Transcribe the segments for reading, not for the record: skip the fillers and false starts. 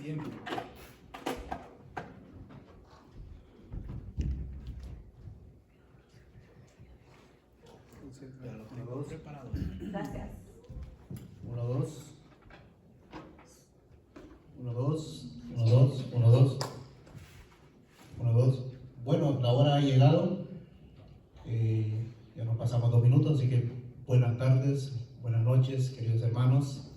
Siempre. Ya lo tengo preparado. Gracias. 1, 2. 1, 2. 1, 2. 1, 2. 1, 2. Bueno, la hora ha llegado. Ya nos pasamos 2 minutos, así que buenas tardes, buenas noches, queridos hermanos.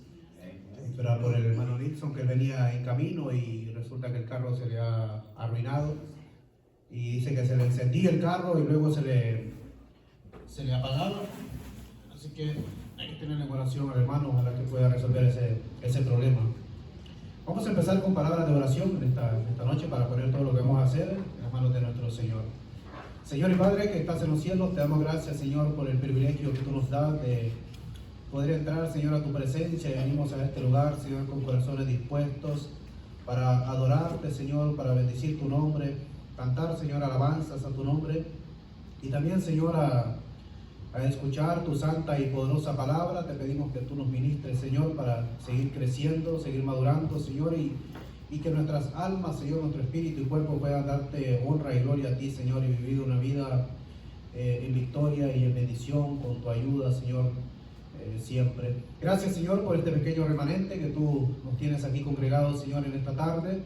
Esperaba por el hermano Nilsson, que venía en camino y resulta que el carro se le ha arruinado. Y dice que se le encendía el carro y luego se le apagaba. Así que hay que tener en oración al hermano, ojalá que pueda resolver ese problema. Vamos a empezar con palabras de oración en esta noche para poner todo lo que vamos a hacer en las manos de nuestro Señor. Señor y Padre que estás en los cielos, te damos gracias, Señor, por el privilegio que tú nos das de poder entrar, Señor, a tu presencia. Y venimos a este lugar, Señor, con corazones dispuestos para adorarte, Señor, para bendecir tu nombre, cantar, Señor, alabanzas a tu nombre y también, Señor, a escuchar tu santa y poderosa palabra. Te pedimos que tú nos ministres, Señor, para seguir creciendo, seguir madurando, Señor, y que nuestras almas, Señor, nuestro espíritu y cuerpo puedan darte honra y gloria a ti, Señor, y vivir una vida en victoria y en bendición con tu ayuda, Señor, siempre. Gracias, Señor, por este pequeño remanente que tú nos tienes aquí congregados, Señor, en esta tarde.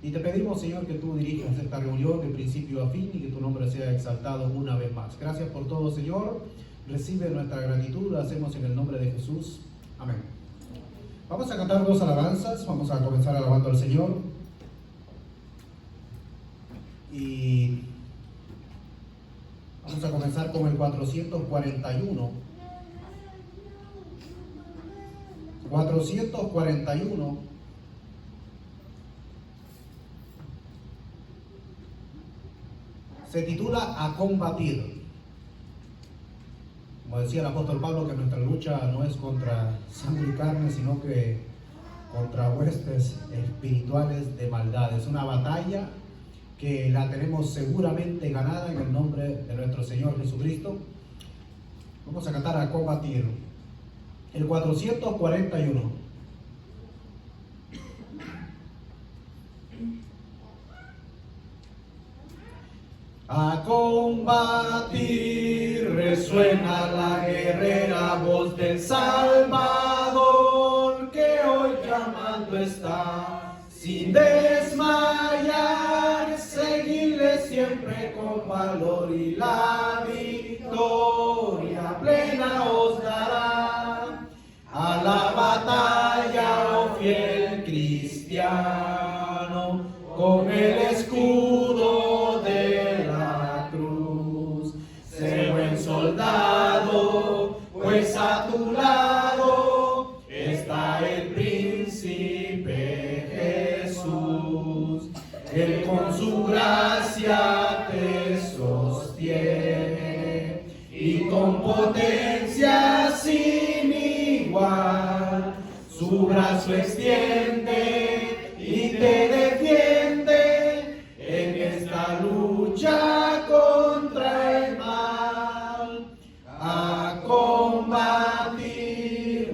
Y te pedimos, Señor, que tú dirijas esta reunión de principio a fin y que tu nombre sea exaltado una vez más. Gracias por todo, Señor. Recibe nuestra gratitud, lo hacemos en el nombre de Jesús. Amén. Vamos a cantar 2 alabanzas. Vamos a comenzar alabando al Señor. Y vamos a comenzar con el 441. 441. Se titula A combatir. Como decía el apóstol Pablo, que nuestra lucha no es contra sangre y carne, sino que contra huestes espirituales de maldad. Es una batalla que la tenemos seguramente ganada en el nombre de nuestro Señor Jesucristo. Vamos a cantar A combatir. El 441. A combatir resuena la guerrera voz del Salvador, que hoy llamando está, sin desmayar, seguirle siempre con valor y la victoria plena os dará. A la batalla, oh fiel cristiano, con el escudo de la cruz, sé buen soldado, pues a tu lado está el príncipe Jesús. Él con su gracia te sostiene y con potencia sin igual su brazo extiende y te defiende en esta lucha contra el mal. A combatir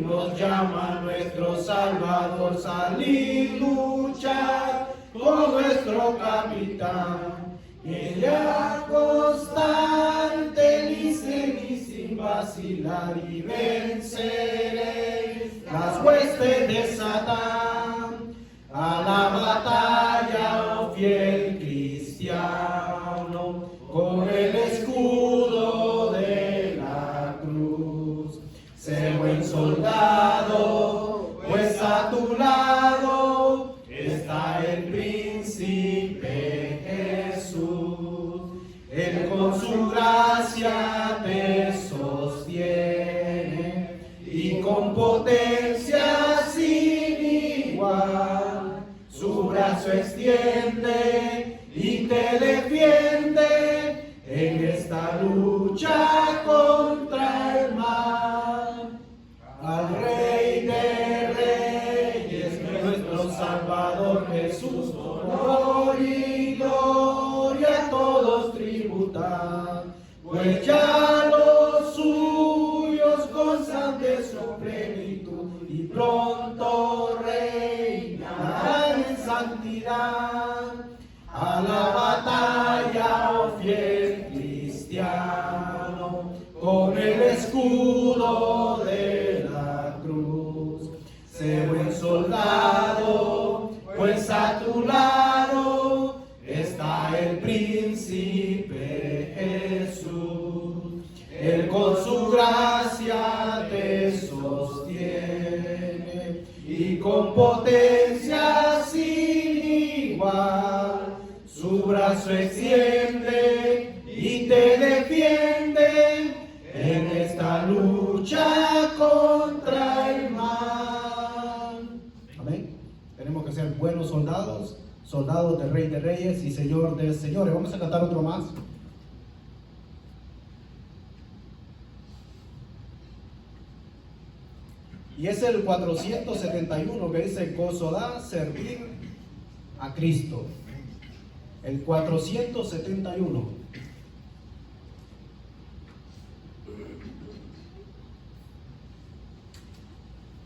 nos llama nuestro Salvador, salir, luchar con nuestro capitán. Ella constante, ni seguir sin vacilar, y venceréis las huestes de Satán. A la batalla, oh fiel cristiano, con el escudo de la cruz. Sé buen soldado, pues a tu lado está el príncipe Jesús. Él con su gracia te sostiene y con potencia sin igual su brazo extiende y te defiende en esta lucha contra el mal. Al Rey de Reyes, nuestro Salvador Jesús, honor y gloria a todos tributan, pues ya los suyos gozan de su plenitud y pronto reinarán en y con potencia sin igual, su brazo extiende y te defiende en esta lucha contra el mal. Amén. Tenemos que ser buenos soldados, soldados del Rey de Reyes y Señor de Señores. Vamos a cantar otro más. Y es el 471 que dice: gozo da servir a Cristo. El 471.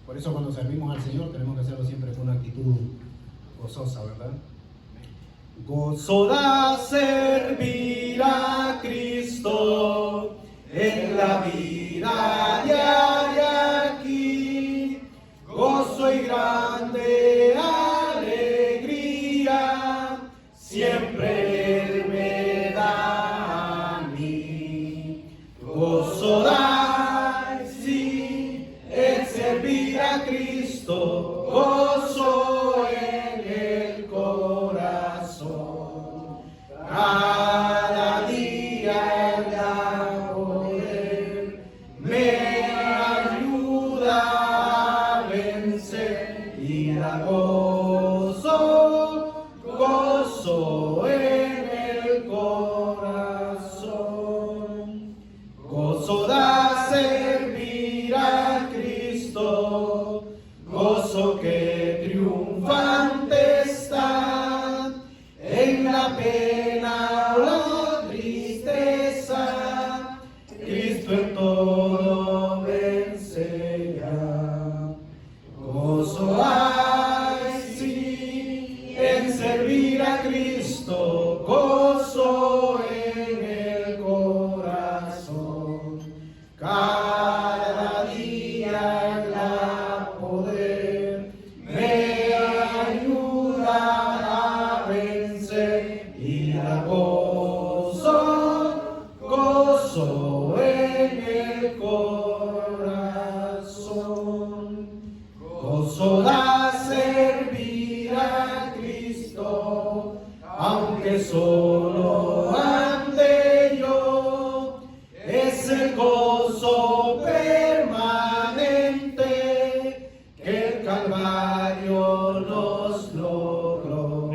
Por eso cuando servimos al Señor tenemos que hacerlo siempre con una actitud gozosa, ¿verdad? Gozo da servir a Cristo en la vida diaria aquí, gozo y grande alegría, siempre Él me da a mí. Gozo da, sí, en servir a Cristo, gozo en el corazón. Cada día Él da poder, me ayuda a vencer y da gozo, gozo en el corazón. Gozo da servir a Cristo, gozo que triunfante está en la pena o la tristeza, Cristo en todo vencerá. Gozo hay, sí, en servir a Cristo, gozo en el corazón. Cada día Él da poder, me ayuda a vencer y da gozo, gozo en el corazón. Gozo da servir a Cristo, aunque solo ande yo, es el gozo permanente que el Calvario nos logró.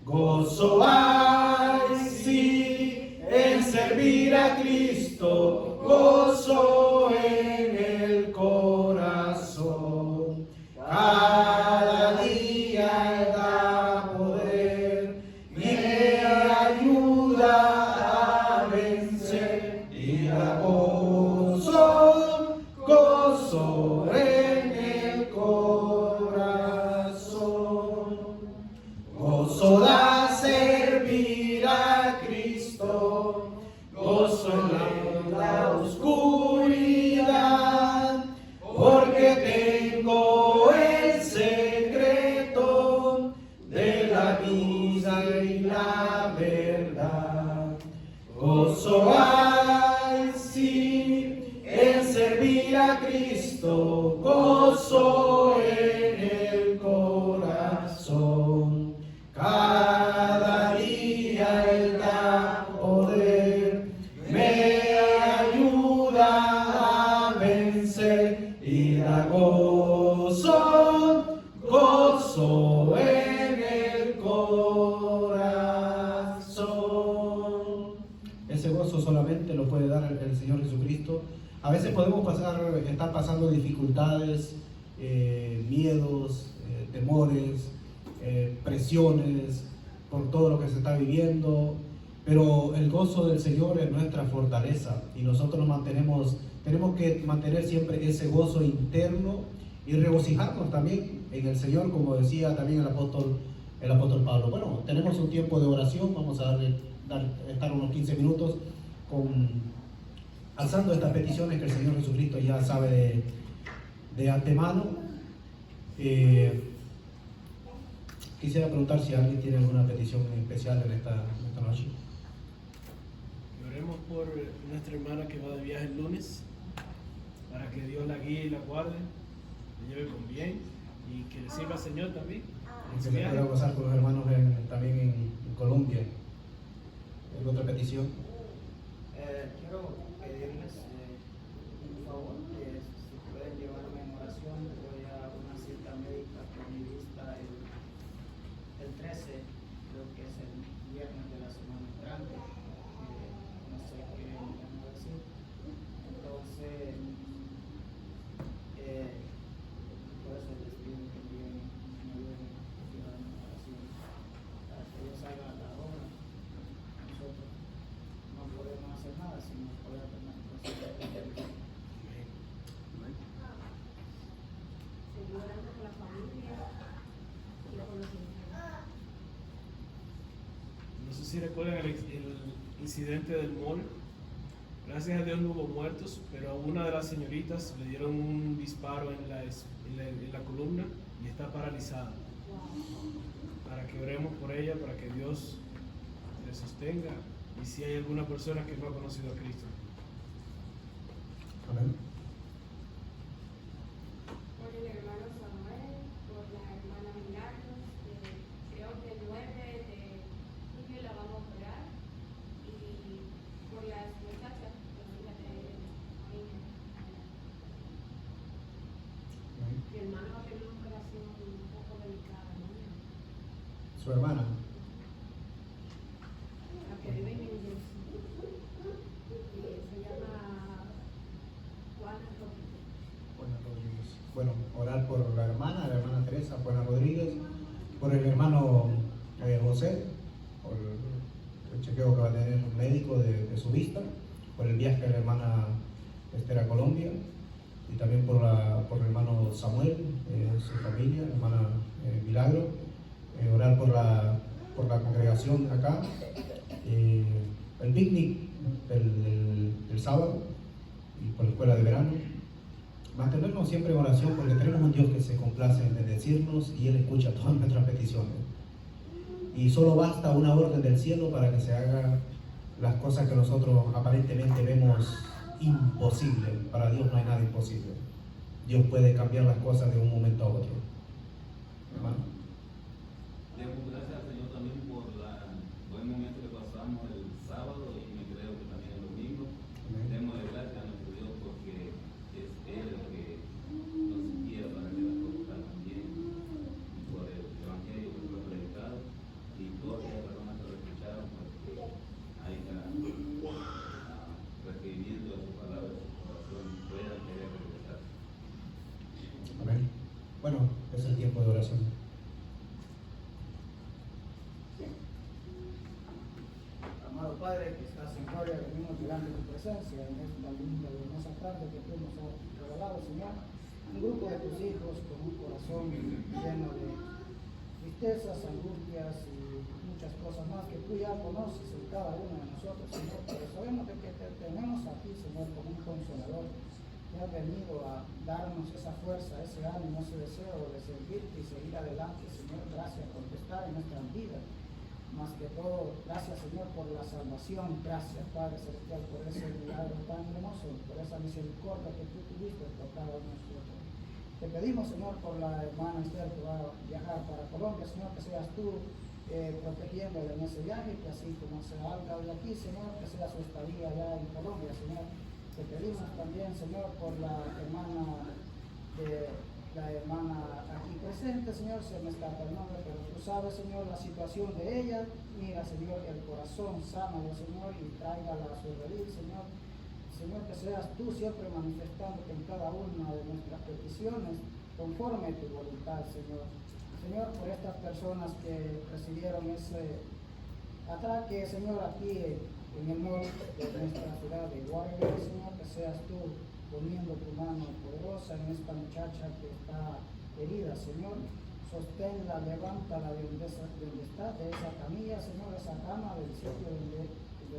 Gozo hay, sí, en servir a Cristo, gozo en el corazón. Cada día Él da poder, me ayuda a vencer y da gozo, gozo en el corazón. Gozo da servir a Cristo, gozo en la oscuridad, porque tengo el secreto de la vida y la verdad. Gozo hay, sí, en servir a Cristo, gozo en el corazón. Cada día Él da poder, me ayuda a vencer y da gozo, gozo en el corazón. Ese gozo solamente lo puede dar el Señor Jesucristo. A veces podemos estar pasando dificultades, miedos, temores, presiones por todo lo que se está viviendo, pero el gozo del Señor es nuestra fortaleza y nosotros tenemos que mantener siempre ese gozo interno y regocijarnos también en el Señor, como decía también el apóstol Pablo. Bueno, tenemos un tiempo de oración, vamos a estar unos 15 minutos alzando estas peticiones que el Señor Jesucristo ya sabe de antemano. Quisiera preguntar si alguien tiene alguna petición especial en esta noche. Oremos por nuestra hermana que va de viaje el lunes, para que Dios la guíe y la guarde, la lleve con bien, le sirva al Señor también. Y que se pueda gozar con los hermanos también en Colombia. ¿Hay otra petición? Quiero pedirles un favor, que si pueden llevarme en oración. Voy a una cita médica con mi vista el 13, creo que es el viernes de la semana entrante. No sé qué me van a decir. Entonces, por eso les pido que me ayuden a llevarme en oración para que Dios haga la obra. Nosotros no podemos hacer nada sin poder tener posibilidades. Seguir orando por la familia y por los niños. No sé si recuerdan el incidente del mall. Gracias a Dios no hubo muertos, pero a una de las señoritas le dieron un disparo en la columna y está paralizada. Para que oremos por ella, para que Dios le sostenga, y si hay alguna persona que no ha conocido a Cristo. Amén. Por el hermano Samuel, por la hermana Milagros, creo que el 9 de junio la vamos a operar, y por las muchachas, las hijas de Jaime. Mi hermano va a tener una operación un poco delicada, ¿no? Su hermana. La que vive en New Jersey. Se llama Juana Rodríguez. Juana Rodríguez. Bueno, orar por la hermana Teresa, Juana Rodríguez, por el hermano José, por el chequeo que va a tener un médico de su vista, por el viaje de la hermana Esther a Colombia, y también por el hermano Samuel, su familia, la hermana Milagro. Orar por la congregación acá, el picnic del sábado y por la escuela de verano. Mantenernos siempre en oración, porque tenemos un Dios que se complace en bendecirnos y Él escucha todas nuestras peticiones. Y solo basta una orden del cielo para que se hagan las cosas que nosotros aparentemente vemos imposibles. Para Dios no hay nada imposible. Dios puede cambiar las cosas de un momento a otro. Hermano. Demos gracias al Señor también por el buen momento que pasamos el sábado, y me creo que también el domingo. Demos gracias a nuestro Dios, porque es Él el que nos guía para que las cosas salgan bien, y por el Evangelio que fue predicado, y todas las personas que lo escucharon, porque hay requerimiento de sus palabras, de su corazón, puedan querer regresar. Amén. Bueno, es el tiempo de oración. Amado Padre, que estás en gloria, venimos delante de tu presencia en esta linda y hermosa tarde que tú nos has regalado, Señor. Un grupo de tus hijos con un corazón lleno de tristezas, angustias y muchas cosas más que tú ya conoces en cada uno de nosotros, Señor. Pero sabemos de que te tenemos aquí, Señor, como un consolador, que has venido a darnos esa fuerza, ese ánimo, ese deseo de servirte y seguir adelante, Señor. Gracias por estar en nuestras vidas. Más que todo, gracias, Señor, por la salvación. Gracias, Padre Celestial, por ese milagro tan hermoso, por esa misericordia que tú tuviste por cada uno de nosotros. Te pedimos, Señor, por la hermana Esther que va a viajar para Colombia, Señor, que seas tú protegiéndole en ese viaje, que así como se salga de aquí, Señor, que sea su estadía allá en Colombia, Señor. Te pedimos también, Señor, por la hermana aquí presente, Señor, se me escapa el nombre, pero tú sabes, Señor, la situación de ella. Mira, Señor, el corazón, sánalo, Señor, y tráigala a su redil, Señor. Señor, que seas tú siempre manifestándote en cada una de nuestras peticiones conforme a tu voluntad, Señor. Señor, por estas personas que recibieron ese ataque, Señor, aquí en el norte de nuestra ciudad de Waterbury, Señor, que seas tú poniendo tu mano poderosa en esta muchacha que está herida, Señor. Sosténla, levántala de donde está, de esa camilla, Señor, esa cama, del sitio donde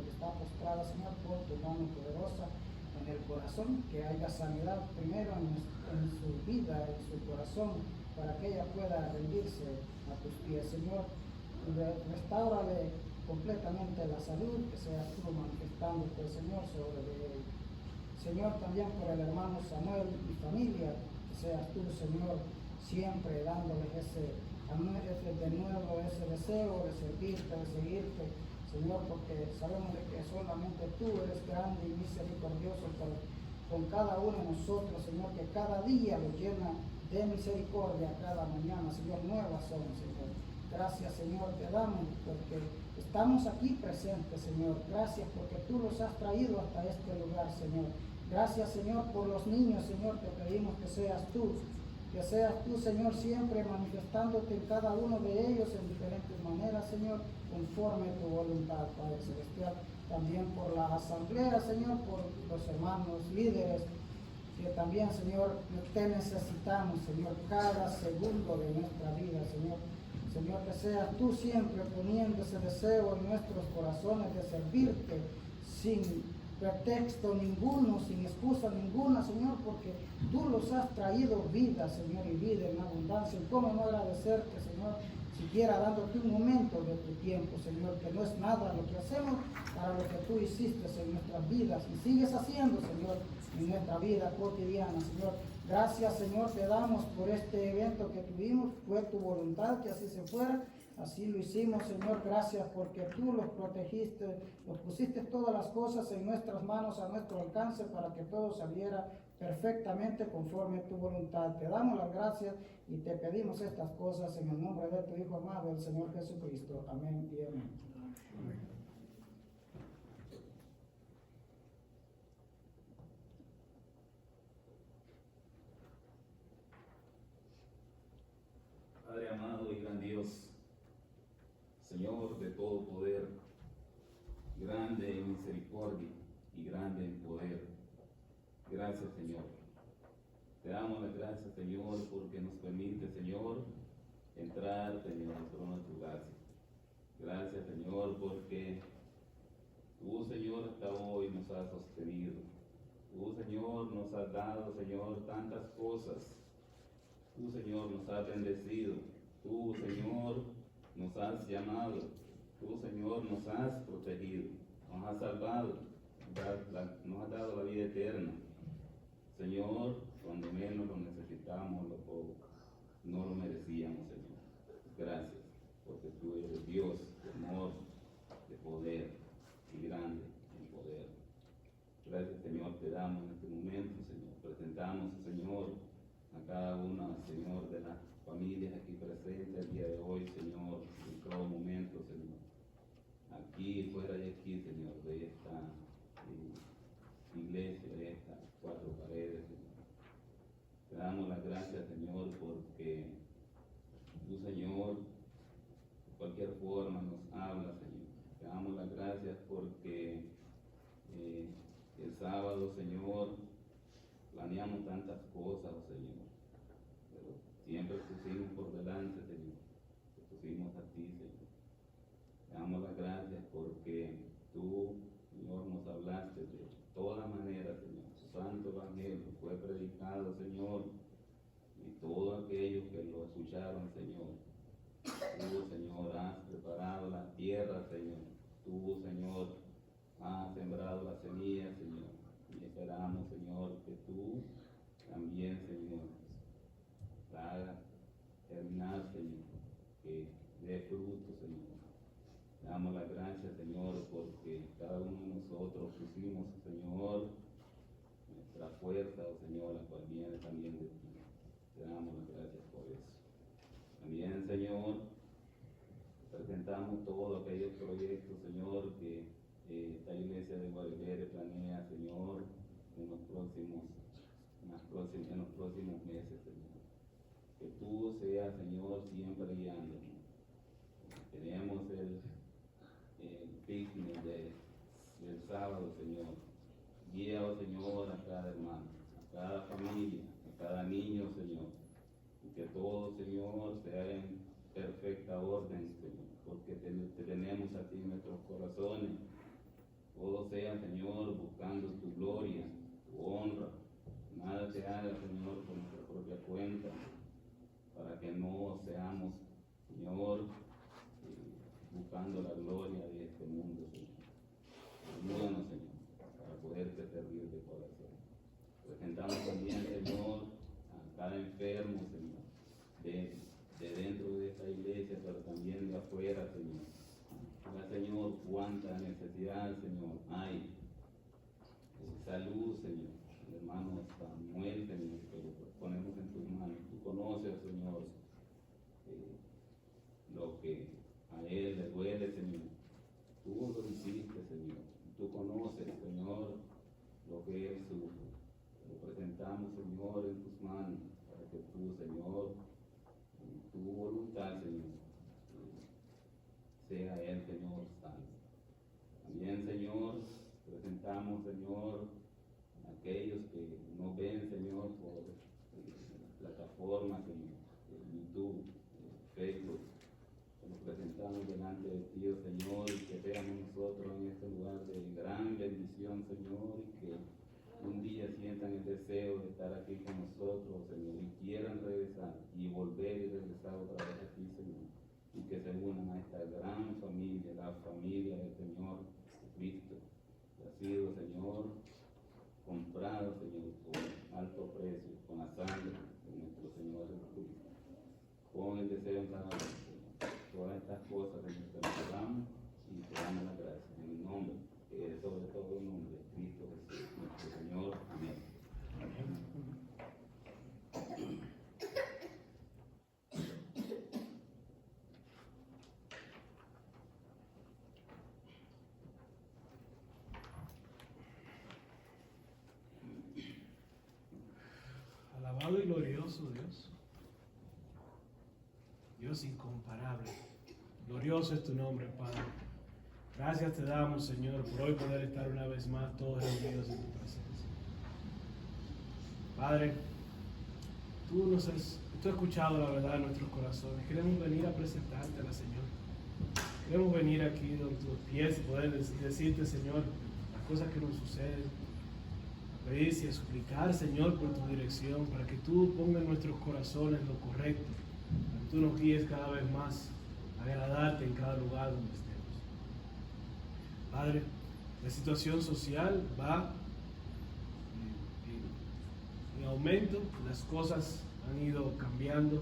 está postrada, Señor, por tu mano poderosa en el corazón, que haya sanidad primero en su vida, en su corazón, para que ella pueda rendirse a tus pies, Señor. Restáurale completamente la salud, que seas tú manifestándote, Señor, sobre él. Señor, también por el hermano Samuel y familia, que seas tú, Señor, siempre dándoles de nuevo ese deseo de servirte, de seguirte, Señor, porque sabemos de que solamente tú eres grande y misericordioso con cada uno de nosotros, Señor, que cada día lo llena de misericordia, cada mañana, Señor, nuevas son, Señor. Gracias, Señor, te damos porque estamos aquí presentes, Señor. Gracias porque tú los has traído hasta este lugar, Señor. Gracias, Señor, por los niños, Señor, te pedimos que seas tú, Señor, siempre manifestándote en cada uno de ellos en diferentes maneras, Señor, conforme a tu voluntad, Padre Celestial. También por la asamblea, Señor, por los hermanos líderes, que también, Señor, te necesitamos, Señor, cada segundo de nuestra vida, Señor. Señor, que seas tú siempre poniendo ese deseo en nuestros corazones de servirte sin pretexto ninguno, sin excusa ninguna, Señor, porque tú los has traído vida, Señor, y vida en abundancia. Y cómo no agradecerte, Señor, siquiera dándote un momento de tu tiempo, Señor, que no es nada lo que hacemos para lo que tú hiciste en nuestras vidas y sigues haciendo, Señor, en nuestra vida cotidiana, Señor. Gracias, Señor, te damos por este evento que tuvimos. Fue tu voluntad que así se fuera. Así lo hicimos, Señor. Gracias porque tú los protegiste, los pusiste todas las cosas en nuestras manos, a nuestro alcance, para que todo saliera perfectamente conforme a tu voluntad. Te damos las gracias y te pedimos estas cosas en el nombre de tu Hijo amado, el Señor Jesucristo. Amén y amén. Padre amado y gran Dios, Señor de todo poder, grande en misericordia y grande en poder. Gracias, Señor. Te damos las gracias, Señor, porque nos permite, Señor, entrar, Señor, al trono de tu gracia. Gracias, Señor, porque tú, Señor, hasta hoy nos has sostenido. Tú, Señor, nos has dado, Señor, tantas cosas. Tú, Señor, nos has bendecido. Tú, Señor, nos has llamado. Tú, Señor, nos has protegido. Nos has salvado. Nos has dado la vida eterna. Señor, cuando menos lo necesitamos, no lo merecíamos, Señor. Gracias, porque tú eres Dios de amor, de poder y grande en poder. Gracias, Señor, te damos en este momento, Señor. Presentamos, Señor, a cada una, Señor, de las familias aquí presentes el día de hoy, Señor, en cada momento, Señor. Aquí, fuera de aquí, Señor, de esta iglesia, de estas cuatro paredes, Señor. Te damos las gracias, Señor, porque tú, Señor, de cualquier forma nos hablas, Señor. Te damos las gracias porque el sábado, Señor, planeamos tantas cosas, Señor, pero siempre pusimos por delante, Señor, te pusimos a ti, Señor. Te damos las gracias porque tú, Señor, nos hablaste de todas maneras, Señor. Tu santo evangelio fue predicado, Señor, y todos aquellos que lo escucharon, Señor. Tú, Señor, has preparado la tierra, Señor. Tú, Señor, has sembrado la semilla, Señor. Y esperamos, Señor, que tú también, Señor, hagas terminar, Señor, que dé fruto, Señor. Damos las gracias, Señor, porque cada uno de nosotros pusimos, Señor, nuestra fuerza, oh Señor, la cual viene también de ti. Te damos las gracias por eso. También, Señor, presentamos todos aquellos proyectos, Señor, que esta iglesia de Guaribere planea, Señor, en los próximos meses, Señor. Que tú seas, Señor, siempre guiándonos. Tenemos el picnic del sábado, Señor. Guía, oh Señor, a cada hermano, a cada familia, a cada niño, Señor. Y que todo, Señor, sea en perfecta orden, Señor, porque te tenemos a ti en nuestros corazones. Todo sea, Señor, buscando tu gloria, tu honra. Nada se haga, Señor, por nuestra propia cuenta, para que no seamos, Señor, buscando la gloria de este mundo, Señor. Ayúdanos, Señor, para poderte servir de corazón. Presentamos también, Señor, a cada enfermo, Señor. plataformas en YouTube, Facebook, nos presentamos delante de ti, oh Señor, y que seamos nosotros en este lugar de gran bendición, Señor, y que un día sientan el deseo de estar aquí con nosotros, Señor, y quieran regresar y volver y regresar otra vez aquí, Señor, y que se unan a esta gran familia, la familia del Señor Jesucristo, que ha sido, Señor, comprado, Señor, por alto precio, con la sangre de nuestro Señor Jesucristo, con el deseo en cada uno, Señor. Todas estas cosas, Señor, te las damos y te damos la gracia en el nombre, que es sobre todo el nombre de Cristo Jesús, nuestro Señor. Amén. Alabado y glorioso Dios, Dios incomparable, glorioso es tu nombre, Padre. Gracias te damos, Señor, por hoy poder estar una vez más todos reunidos en tu presencia. Padre, tú has escuchado la verdad en nuestros corazones. Queremos venir a presentártela, Señor. Queremos venir aquí donde tus pies y poder decirte, Señor, las cosas que nos suceden. A pedirte y a suplicar, Señor, por tu dirección, para que tú pongas en nuestros corazones lo correcto, para que tú nos guíes cada vez más a agradarte en cada lugar donde estemos. Padre, la situación social va en aumento, las cosas han ido cambiando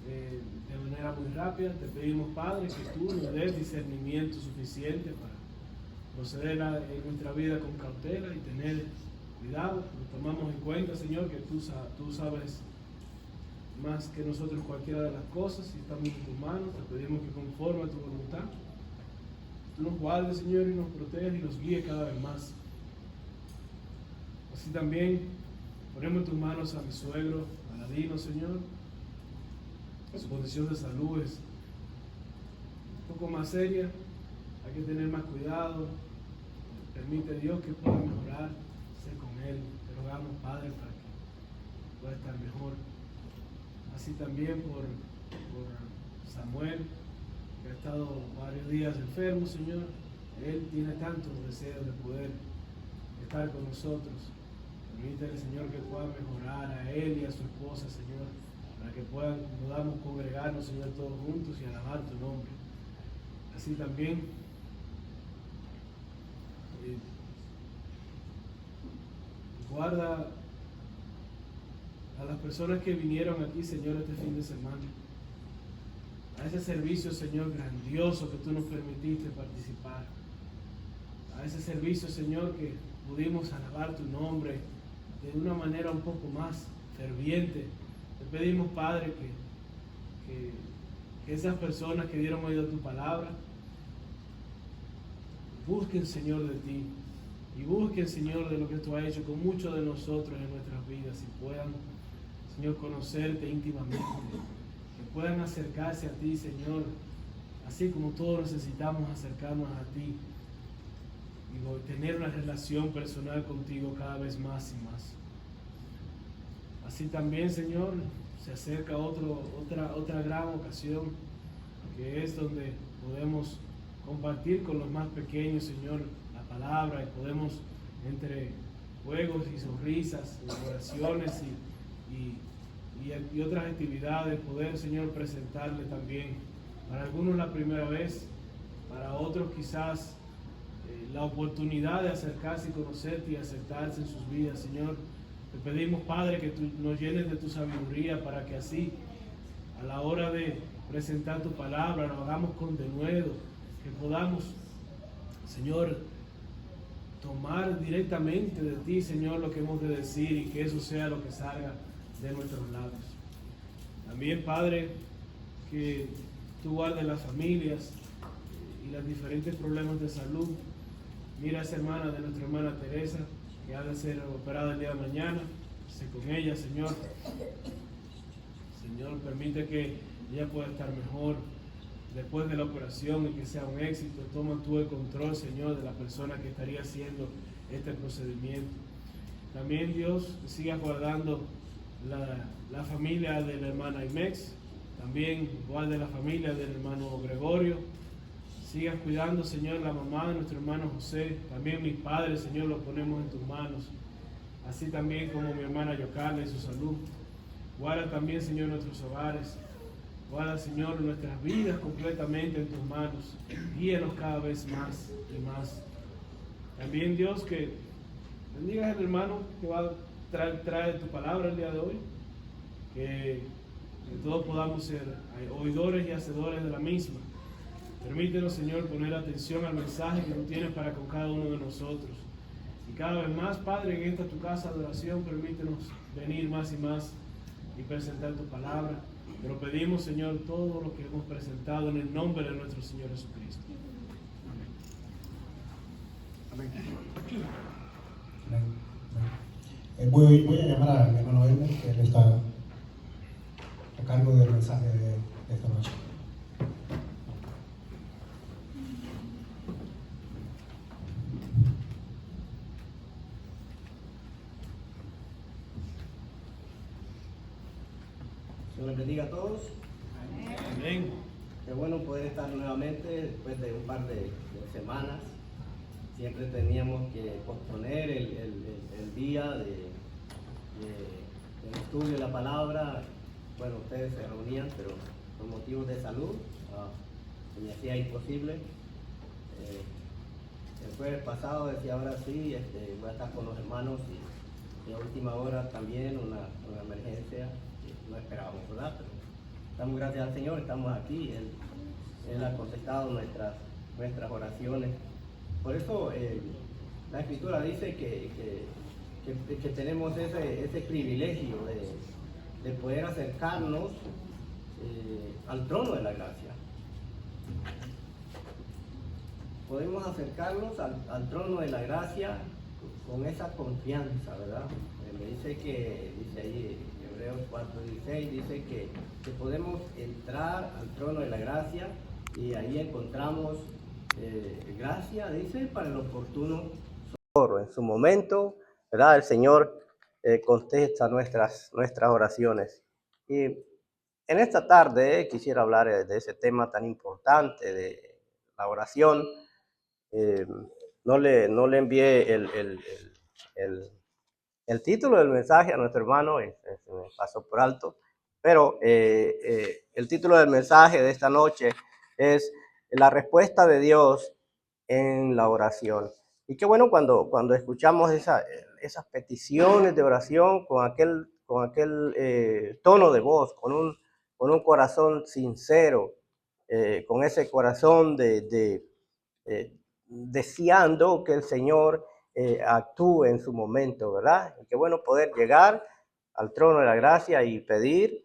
de manera muy rápida. Te pedimos, Padre, que tú nos des discernimiento suficiente para proceder en nuestra vida con cautela y tener cuidado. Lo tomamos en cuenta, Señor, que tú sabes más que nosotros cualquiera de las cosas y estamos en tus manos. Te pedimos que conforme a tu voluntad tú nos guardes, Señor, y nos protejas y nos guíe cada vez más. Así también ponemos en tus manos a mi suegro, Aladino, Señor. Su condición de salud es un poco más seria, hay que tener más cuidado. Permite Dios que pueda mejorar, ser con él. Te rogamos, Padre, para que pueda estar mejor. Así también por Samuel, que ha estado varios días enfermo, Señor. Él tiene tantos deseos de poder estar con nosotros. Permítele, Señor, que pueda mejorar a él y a su esposa, Señor, para que podamos congregarnos, Señor, todos juntos y alabar tu nombre. Así también guarda a las personas que vinieron aquí, Señor, este fin de semana, a ese servicio, Señor, grandioso que tú nos permitiste participar, a ese servicio, Señor, que pudimos alabar tu nombre de una manera un poco más ferviente. Te pedimos, Padre, que esas personas que dieron oído a tu palabra busquen, Señor, de ti y busquen, Señor, de lo que tú has hecho con muchos de nosotros en nuestras vidas y puedan, Señor, conocerte íntimamente, que puedan acercarse a ti, Señor, así como todos necesitamos acercarnos a ti y tener una relación personal contigo cada vez más y más. Así también, Señor, se acerca otra gran ocasión, que es donde podemos compartir con los más pequeños, Señor, la palabra, y podemos, entre juegos y sonrisas, oraciones y otras actividades, poder, Señor, presentarle también, para algunos la primera vez, para otros quizás la oportunidad de acercarse y conocerte y aceptarse en sus vidas, Señor. Te pedimos, Padre, que tú nos llenes de tu sabiduría para que así, a la hora de presentar tu palabra, lo hagamos con denuedo, que podamos, Señor, tomar directamente de ti, Señor, lo que hemos de decir y que eso sea lo que salga de nuestros labios. También, Padre, que tú guardes las familias y los diferentes problemas de salud. Mira a esa hermana de nuestra hermana Teresa, que ha de ser operada el día de mañana. Sé con ella, Señor. Señor, permite que ella pueda estar mejor después de la operación y que sea un éxito. Toma tú el control, Señor, de la persona que estaría haciendo este procedimiento. También, Dios, que sigas guardando la familia de la hermana Imex, también igual de la familia del hermano Gregorio. Sigas cuidando, Señor, la mamá de nuestro hermano José, también mis padres, Señor, los ponemos en tus manos, así también como mi hermana Yocarla y su salud. Guarda también, Señor, nuestros hogares, guarda, Señor, nuestras vidas completamente en tus manos, guíanos cada vez más y más. También, Dios, que bendigas al hermano que va a traer tu palabra el día de hoy, que todos podamos ser oidores y hacedores de la misma. Permítenos, Señor, poner atención al mensaje que tú tienes para con cada uno de nosotros. Y cada vez más, Padre, en esta tu casa de oración, permítenos venir más y más y presentar tu palabra. Te lo pedimos, Señor, todo lo que hemos presentado en el nombre de nuestro Señor Jesucristo. Amén. Amén. Voy a llamar a mi hermano Elmer, que él está a cargo del mensaje de esta noche. Dios les bendiga a todos. Amén. Qué bueno poder estar nuevamente después de un par de semanas. Siempre teníamos que posponer el día del estudio de la palabra. Bueno, ustedes se reunían, pero por motivos de salud se me hacía imposible. El jueves pasado decía, ahora sí, voy a estar con los hermanos y a última hora también una emergencia. No esperábamos, ¿verdad? Pero damos gracias al Señor, estamos aquí, Él ha contestado nuestras oraciones. Por eso la Escritura dice que tenemos ese privilegio de poder acercarnos al trono de la gracia. Podemos acercarnos al trono de la gracia con esa confianza, ¿verdad? Me dice ahí Hebreos 4:16, dice que podemos entrar al trono de la gracia y ahí encontramos gracia, dice, para el oportuno socorro. En su momento, ¿verdad? El Señor contesta nuestras oraciones. Y en esta tarde quisiera hablar de ese tema tan importante de la oración. No le envié el título del mensaje a nuestro hermano, se me pasó por alto, pero el título del mensaje de esta noche es la respuesta de Dios en la oración. Y qué bueno cuando escuchamos esas peticiones de oración con aquel tono de voz, con un corazón sincero, con ese corazón deseando que el Señor actúe en su momento, ¿verdad? Y qué bueno poder llegar al trono de la gracia y pedir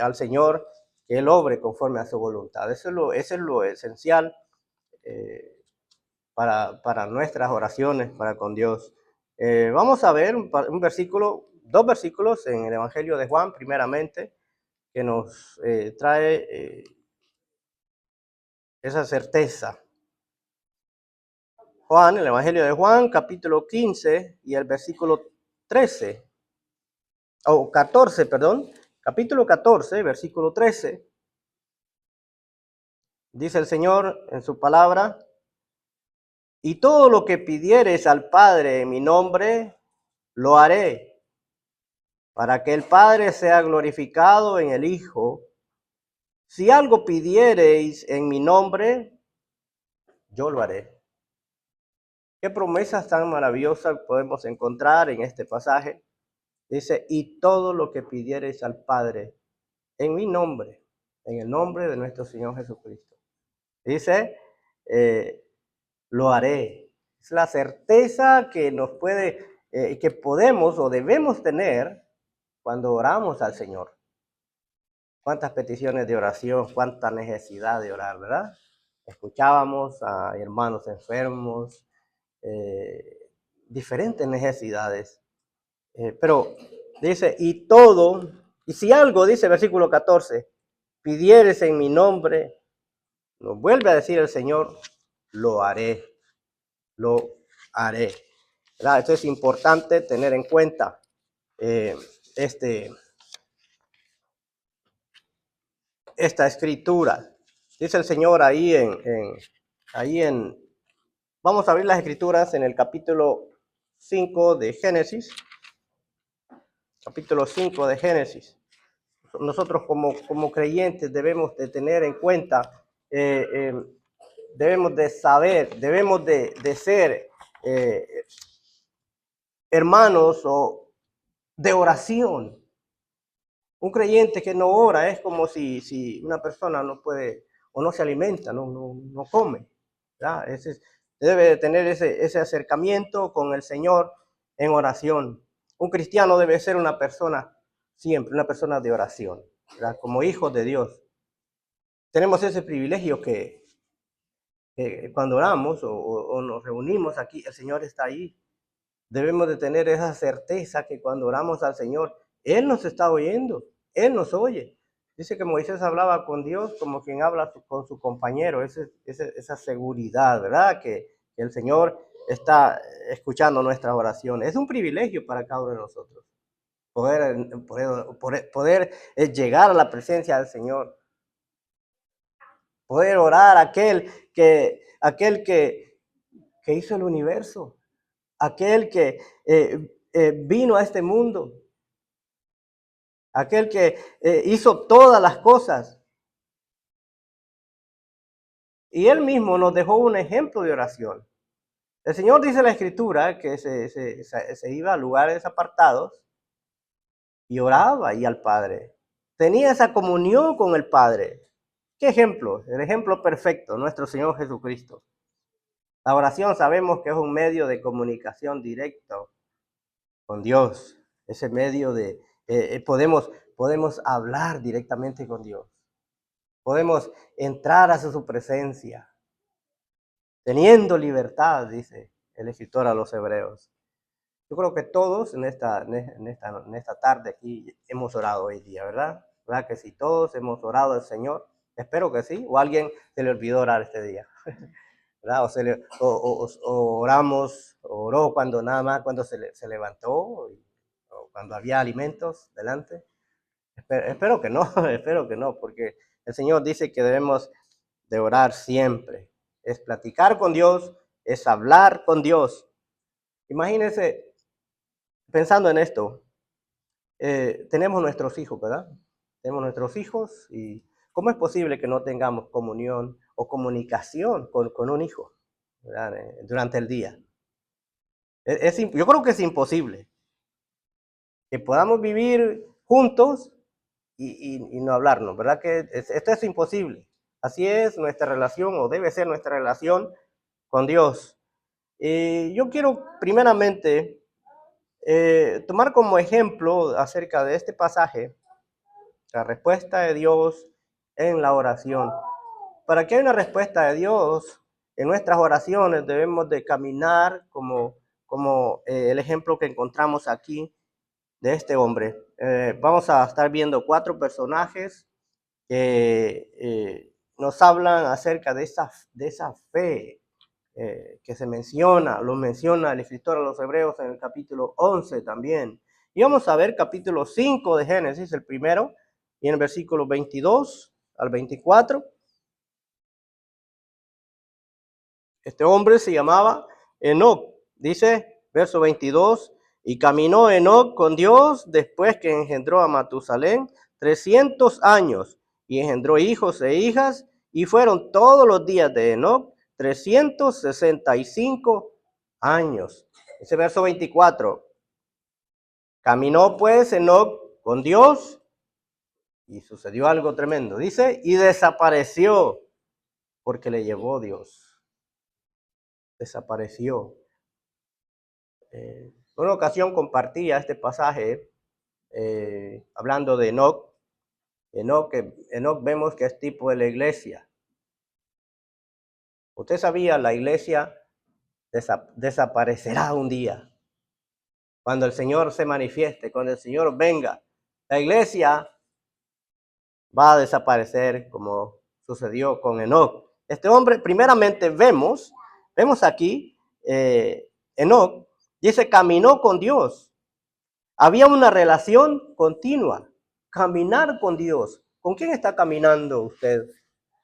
al Señor que Él obre conforme a su voluntad. Eso es lo esencial para nuestras oraciones para con Dios. Vamos a ver dos versículos en el Evangelio de Juan, primeramente, que nos trae esa certeza. Juan, el Evangelio de Juan, capítulo 15 y el versículo 13, o 14, perdón, capítulo 14, versículo 13. Dice el Señor en su palabra: y todo lo que pidiereis al Padre en mi nombre, lo haré, para que el Padre sea glorificado en el Hijo. Si algo pidiereis en mi nombre, yo lo haré. Qué promesas tan maravillosas podemos encontrar en este pasaje. Dice, y todo lo que pidiereis al Padre en mi nombre, en el nombre de nuestro Señor Jesucristo. Dice, lo haré. Es la certeza que que podemos o debemos tener cuando oramos al Señor. Cuántas peticiones de oración, cuánta necesidad de orar, ¿verdad? Escuchábamos a hermanos enfermos, diferentes necesidades. Pero dice, y si algo, dice versículo 14, pidieres en mi nombre, nos vuelve a decir el Señor, lo haré. ¿Verdad? Esto es importante tener en cuenta este esta escritura. Dice el Señor vamos a abrir las escrituras en el capítulo 5 de Génesis. Capítulo 5 de Génesis. Nosotros como creyentes debemos de tener en cuenta, debemos de saber, debemos de ser hermanos o de oración. Un creyente que no ora es como si una persona no puede o no se alimenta, no come. ¿Verdad? Debe de tener ese acercamiento con el Señor en oración. Un cristiano debe ser una persona siempre, una persona de oración, ¿verdad? Como hijos de Dios. Tenemos ese privilegio que cuando oramos o nos reunimos aquí, el Señor está ahí. Debemos de tener esa certeza que cuando oramos al Señor, Él nos está oyendo, Él nos oye. Dice que Moisés hablaba con Dios como quien habla con su compañero, esa seguridad, ¿verdad? Que el Señor está escuchando nuestras oraciones. Es un privilegio para cada uno de nosotros poder llegar a la presencia del Señor, poder orar a aquel que hizo el universo, aquel que vino a este mundo, aquel que hizo todas las cosas. Y Él mismo nos dejó un ejemplo de oración. El Señor dice en la Escritura que se iba a lugares apartados y oraba ahí al Padre. Tenía esa comunión con el Padre. ¿Qué ejemplo? El ejemplo perfecto, nuestro Señor Jesucristo. La oración sabemos que es un medio de comunicación directo con Dios. Ese medio de podemos hablar directamente con Dios. Podemos entrar a su presencia, teniendo libertad, dice el escritor a los Hebreos. Yo creo que todos en esta tarde aquí hemos orado hoy día, ¿verdad? ¿Verdad que sí? Todos hemos orado al Señor. Espero que sí. O a alguien se le olvidó orar este día, ¿verdad? O oró cuando nada más, cuando se levantó, o cuando había alimentos delante. Espero que no, espero que no, porque el Señor dice que debemos de orar siempre. Es platicar con Dios, es hablar con Dios. Imagínense, pensando en esto, tenemos nuestros hijos, ¿verdad? Tenemos nuestros hijos y ¿cómo es posible que no tengamos comunión o comunicación con un hijo, ¿verdad? Durante el día? Yo creo que es imposible que podamos vivir juntos y no hablarnos, ¿verdad? Que esto es imposible. Así es nuestra relación o debe ser nuestra relación con Dios. Yo quiero primeramente tomar como ejemplo acerca de este pasaje la respuesta de Dios en la oración. Para que haya una respuesta de Dios en nuestras oraciones debemos de caminar como el ejemplo que encontramos aquí de este hombre. Vamos a estar viendo 4 personajes que nos hablan acerca de esa fe que se menciona, lo menciona el escritor a los Hebreos en el capítulo 11 también. Y vamos a ver capítulo 5 de Génesis, el primero, y en el versículo 22 al 24. Este hombre se llamaba Enoc. Dice, verso 22, y caminó Enoc con Dios después que engendró a Matusalén 300 años, y engendró hijos e hijas, y fueron todos los días de Enoc 365 años. Ese verso 24. Caminó pues Enoc con Dios y sucedió algo tremendo. Dice, y desapareció porque le llevó Dios. Desapareció. En una ocasión compartía este pasaje hablando de Enoc. Enoc vemos que es tipo de la iglesia. Usted sabía, la iglesia desaparecerá un día. Cuando el Señor se manifieste, cuando el Señor venga, la iglesia va a desaparecer como sucedió con Enoc. Este hombre, primeramente vemos aquí, Enoc dice, caminó con Dios. Había una relación continua, caminar con Dios, ¿Con quién está caminando usted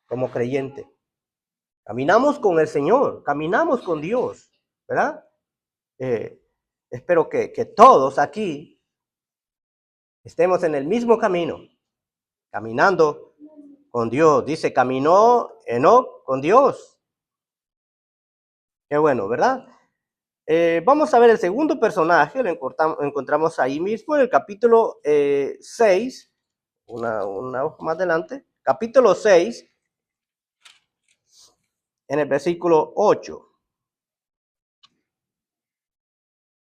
como creyente? Caminamos con el Señor, caminamos con Dios, ¿verdad? Espero que todos aquí estemos en el mismo camino, caminando con Dios. Dice, caminó Enoc con Dios. Qué bueno, ¿verdad? Vamos a ver el segundo personaje, lo encontramos ahí mismo en el capítulo 6, una hoja más adelante, capítulo 6, en el versículo 8.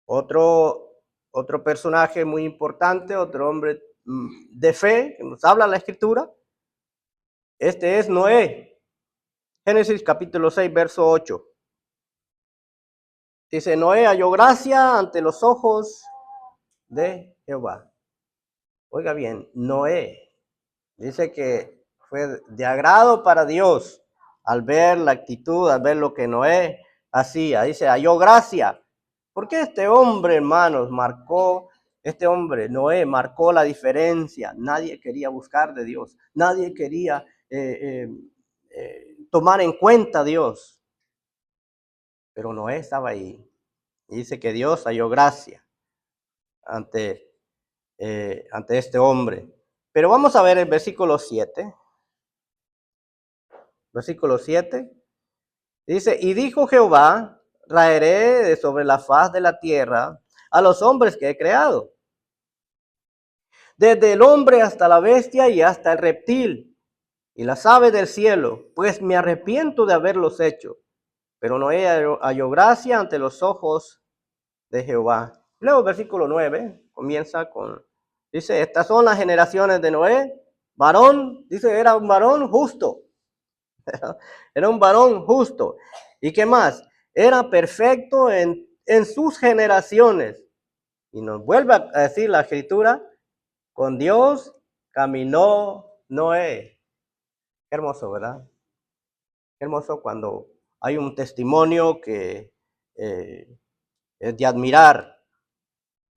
Otro personaje muy importante, otro hombre de fe, que nos habla la Escritura, este es Noé. Génesis capítulo 6, verso 8. Dice, Noé halló gracia ante los ojos de Jehová. Oiga bien, Noé dice que fue de agrado para Dios al ver la actitud, al ver lo que Noé hacía. Dice, halló gracia. Porque este hombre, hermanos, Noé, marcó la diferencia. Nadie quería buscar de Dios. Nadie quería tomar en cuenta a Dios. Pero Noé estaba ahí. Y dice que Dios halló gracia ante este hombre. Pero vamos a ver el versículo 7. Versículo 7. Dice, y dijo Jehová, raeré de sobre la faz de la tierra a los hombres que he creado, desde el hombre hasta la bestia y hasta el reptil y las aves del cielo, pues me arrepiento de haberlos hecho. Pero Noé halló gracia ante los ojos de Jehová. Luego versículo 9 comienza con, dice, estas son las generaciones de Noé, varón, dice, era un varón justo. Era un varón justo. ¿Y qué más? Era perfecto en sus generaciones. Y nos vuelve a decir la Escritura, con Dios caminó Noé. Qué hermoso, ¿verdad? Qué hermoso cuando hay un testimonio que es de admirar.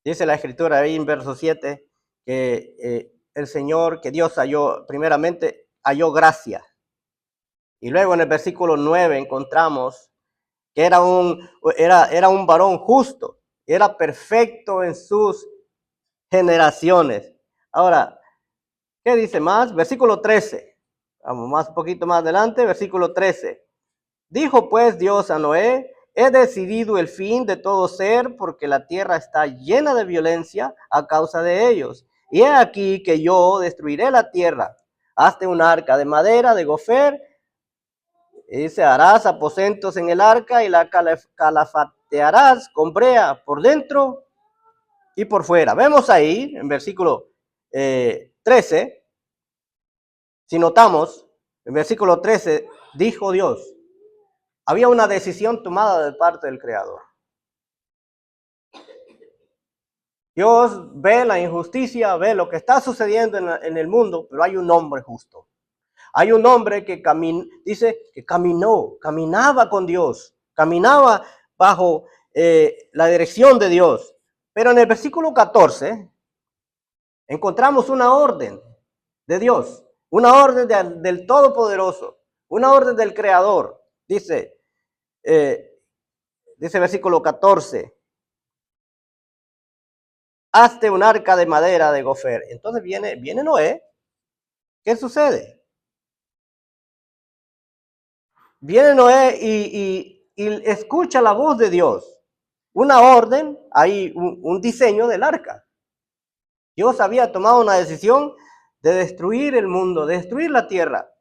Dice la Escritura ahí en verso 7 que el Señor, que Dios primeramente halló gracia. Y luego en el versículo 9 encontramos que era un varón justo, era perfecto en sus generaciones. Ahora, ¿qué dice más? Versículo 13. Vamos un poquito más adelante, versículo 13. Dijo pues Dios a Noé, he decidido el fin de todo ser, porque la tierra está llena de violencia a causa de ellos. Y he aquí que yo destruiré la tierra. Hazte un arca de madera de gofer. Y dice, harás aposentos en el arca y la calafatearás con brea por dentro y por fuera. Vemos ahí en versículo 13, si notamos, en versículo 13, dijo Dios, había una decisión tomada de parte del Creador. Dios ve la injusticia, ve lo que está sucediendo en el mundo, pero hay un hombre justo. Hay un hombre que dice que caminaba con Dios, caminaba bajo la dirección de Dios. Pero en el versículo 14 encontramos una orden de Dios, una orden del Todopoderoso, una orden del Creador. Dice versículo 14, hazte un arca de madera de gofer. Entonces viene Noé. ¿Qué sucede? Viene Noé y escucha la voz de Dios. Una orden, hay un diseño del arca. Dios había tomado una decisión de destruir el mundo, de destruir la tierra,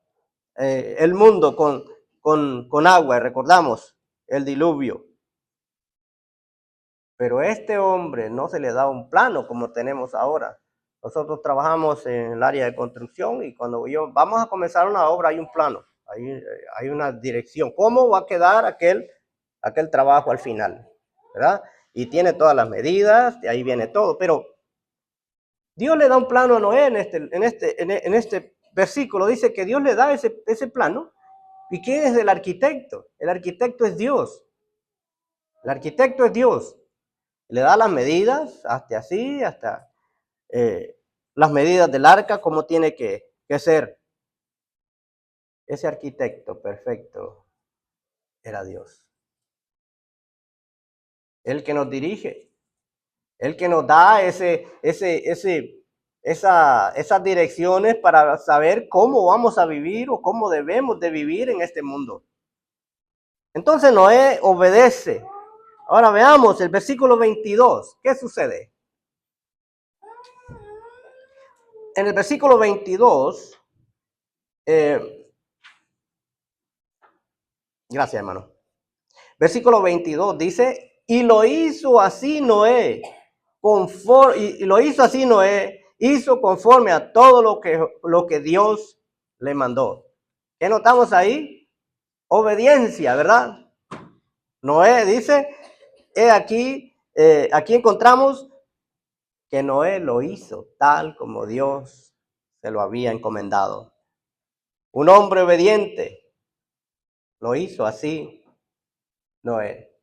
el mundo con agua. Recordamos el diluvio. Pero a este hombre no se le da un plano como tenemos ahora. Nosotros trabajamos en el área de construcción y cuando vamos a comenzar una obra hay un plano. Hay una dirección. ¿Cómo va a quedar aquel trabajo al final? ¿Verdad? Y tiene todas las medidas, de ahí viene todo. Pero Dios le da un plano a Noé en este versículo. Dice que Dios le da ese plano. ¿Y quién es el arquitecto? El arquitecto es Dios. El arquitecto es Dios. Le da las medidas, hasta las medidas del arca, cómo tiene que que ser. Ese arquitecto perfecto era Dios. El que nos dirige, el que nos da esas direcciones para saber cómo vamos a vivir o cómo debemos de vivir en este mundo. Entonces Noé obedece. Ahora veamos el versículo 22. ¿Qué sucede? En el versículo 22, gracias hermano. Versículo 22 dice, y lo hizo así Noé, hizo conforme a todo lo que Dios le mandó. ¿Qué notamos ahí? Obediencia, ¿verdad? Noé dice, aquí encontramos que Noé lo hizo tal como Dios se lo había encomendado. Un hombre obediente lo hizo así Noé.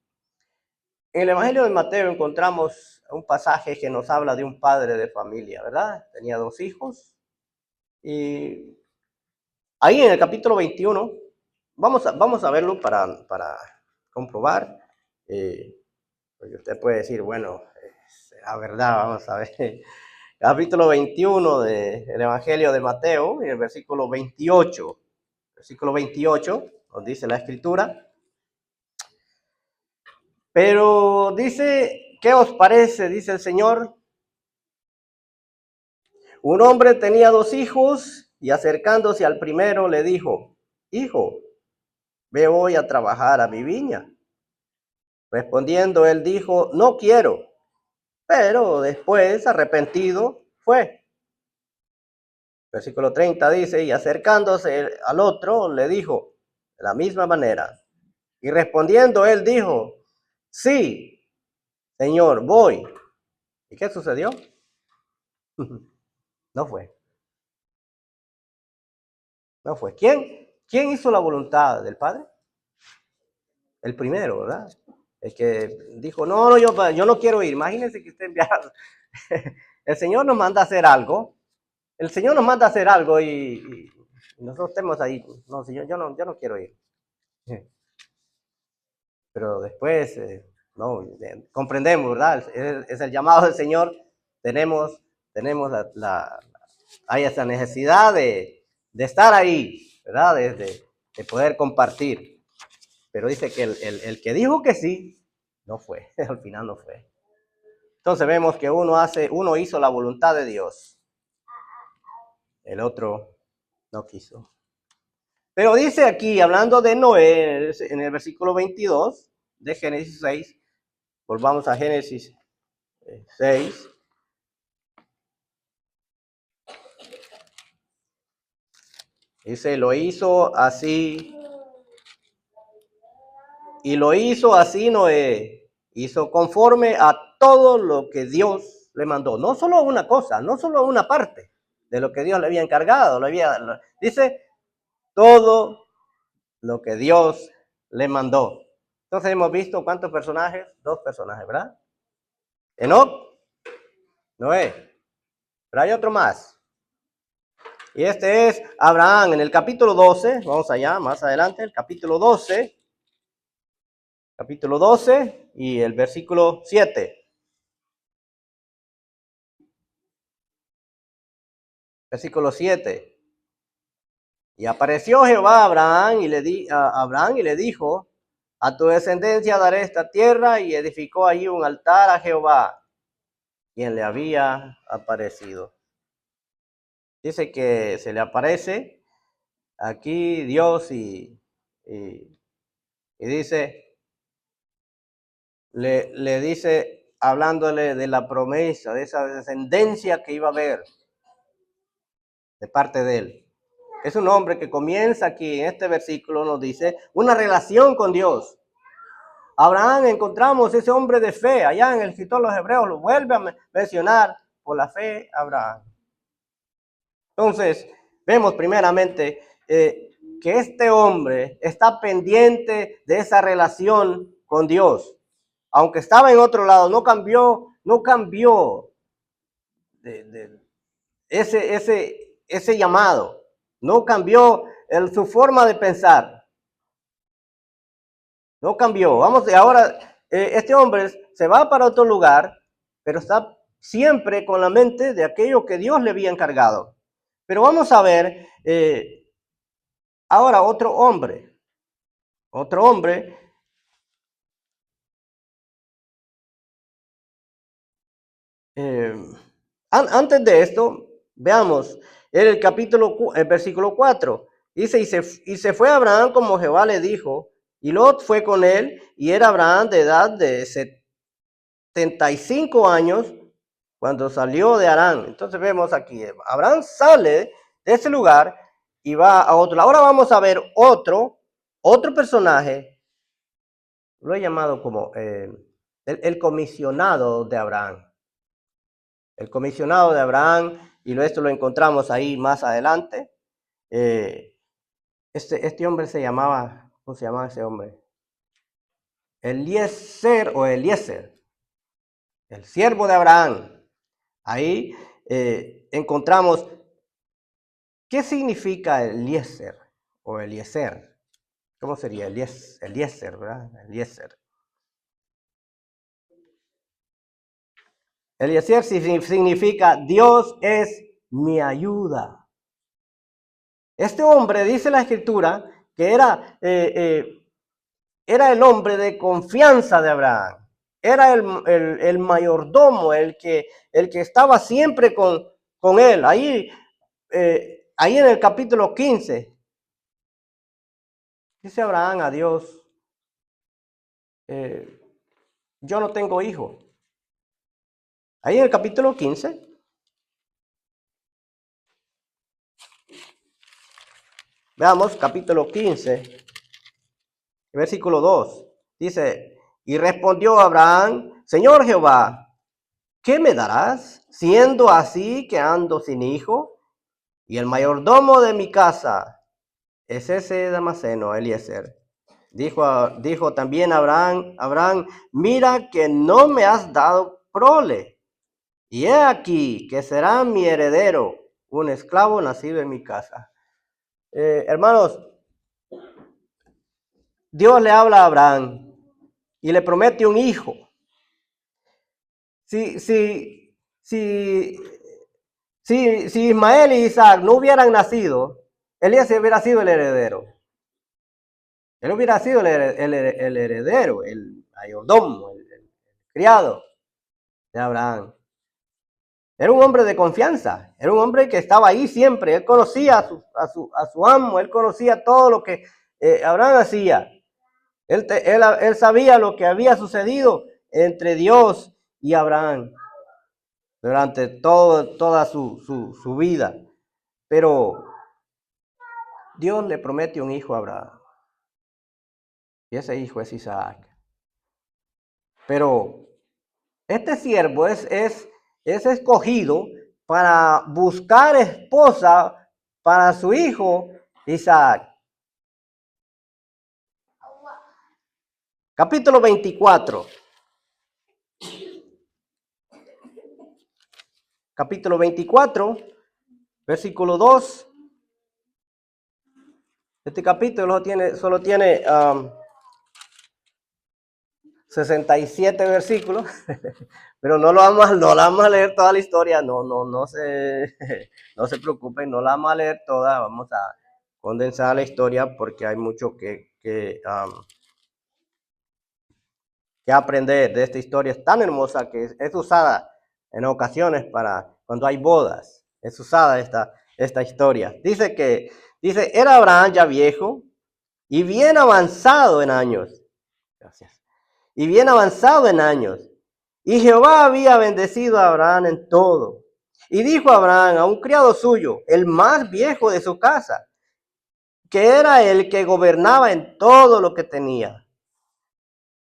En el Evangelio de Mateo encontramos un pasaje que nos habla de un padre de familia, ¿verdad? Tenía 2 hijos y ahí en el capítulo 21, vamos a verlo para comprobar, porque usted puede decir, bueno, será verdad, vamos a ver. Capítulo 21 del Evangelio de Mateo, en el versículo 28. Versículo 28, nos dice la Escritura. Pero dice, ¿qué os parece? Dice el Señor. Un hombre tenía 2 hijos y acercándose al primero le dijo, hijo, ve hoy a trabajar a mi viña. Respondiendo él dijo, no quiero. Pero después, arrepentido, fue. Versículo 30 dice, y acercándose al otro le dijo, de la misma manera. Y respondiendo él dijo, sí, Señor, voy. ¿Y qué sucedió? No fue. No fue. ¿Quién hizo la voluntad del Padre? El primero, ¿verdad? El que dijo, no, yo no quiero ir. Imagínense que usted enviara. El Señor nos manda a hacer algo. El Señor nos manda a hacer algo y nosotros estemos ahí. No, Señor, yo no quiero ir. Pero después, comprendemos, ¿verdad? Es el llamado del Señor. Tenemos hay esa necesidad de estar ahí, ¿verdad? De poder compartir. Pero dice que el que dijo que sí, no fue. Al final no fue. Entonces vemos que uno hizo la voluntad de Dios. El otro no quiso. Pero dice aquí, hablando de Noé, en el versículo 22 de Génesis 6, volvamos a Génesis 6. Dice, lo hizo así, y lo hizo así Noé, hizo conforme a todo lo que Dios le mandó. No solo una cosa, no solo una parte de lo que Dios le había encargado, dice todo lo que Dios le mandó. Entonces hemos visto ¿cuántos personajes? 2 personajes, ¿verdad? Enoc, Noé, pero hay otro más. Y este es Abraham en el capítulo 12, vamos allá, más adelante, el capítulo 12 y el versículo 7. Versículo 7. Y apareció Jehová a Abraham y le dijo, a tu descendencia daré esta tierra, y edificó allí un altar a Jehová, quien le había aparecido. Dice que se le aparece aquí Dios y dice, le dice, hablándole de la promesa, de esa descendencia que iba a haber de parte de él. Es un hombre que comienza aquí en este versículo, nos dice, una relación con Dios. Abraham, encontramos ese hombre de fe, allá en el escritor de los Hebreos lo vuelve a mencionar, por la fe Abraham. Entonces, vemos primeramente que este hombre está pendiente de esa relación con Dios. Aunque estaba en otro lado, no cambió ese llamado, no cambió su forma de pensar. No cambió. Vamos, ahora este hombre se va para otro lugar, pero está siempre con la mente de aquello que Dios le había encargado. Pero vamos a ver ahora otro hombre. Otro hombre. Antes de esto, veamos el versículo 4. Dice, y se fue Abraham como Jehová le dijo, y Lot fue con él, y era Abraham de edad de 75 años cuando salió de Harán. Entonces vemos aquí, Abraham sale de ese lugar y va a otro. Ahora vamos a ver otro personaje, lo he llamado como el comisionado de Abraham. El comisionado de Abraham, y esto lo encontramos ahí más adelante. Este hombre se llamaba, ¿cómo se llamaba ese hombre? Eliezer o Eliezer, el siervo de Abraham. Ahí encontramos, ¿qué significa Eliezer o Eliezer? ¿Cómo sería? Eliezer, ¿verdad? Eliezer. Eliezer significa Dios es mi ayuda. Este hombre, dice la escritura, que era el hombre de confianza de Abraham. Era el mayordomo, el que estaba siempre con él. Ahí en el capítulo 15, dice Abraham a Dios, yo no tengo hijo. Ahí en el capítulo 15, veamos, capítulo 15, versículo 2, dice, y respondió Abraham, Señor Jehová, ¿qué me darás, siendo así que ando sin hijo? Y el mayordomo de mi casa es ese Damaseno, Eliezer. Dijo también Abraham, mira que no me has dado prole, y he aquí que será mi heredero, un esclavo nacido en mi casa. Hermanos, Dios le habla a Abraham y le promete un hijo. Si Ismael y Isaac no hubieran nacido, Eliezer hubiera sido el heredero. Él hubiera sido el heredero, el mayordomo, el criado de Abraham. Era un hombre de confianza, era un hombre que estaba ahí siempre. Él conocía a su amo, él conocía todo lo que Abraham hacía. Él sabía lo que había sucedido entre Dios y Abraham durante toda su vida. Pero Dios le promete un hijo a Abraham. Y ese hijo es Isaac. Pero este siervo es escogido para buscar esposa para su hijo Isaac. Capítulo 24. Capítulo 24, versículo 2. Este capítulo solo tiene 67 versículos, pero no vamos a leer toda la historia, no se preocupen, no la vamos a leer toda, vamos a condensar la historia porque hay mucho que aprender de esta historia. Es tan hermosa que es usada en ocasiones para cuando hay bodas, es usada esta historia. Dice, era Abraham ya viejo y bien avanzado en años. Gracias. Y bien avanzado en años. Y Jehová había bendecido a Abraham en todo. Y dijo Abraham a un criado suyo, el más viejo de su casa, que era el que gobernaba en todo lo que tenía: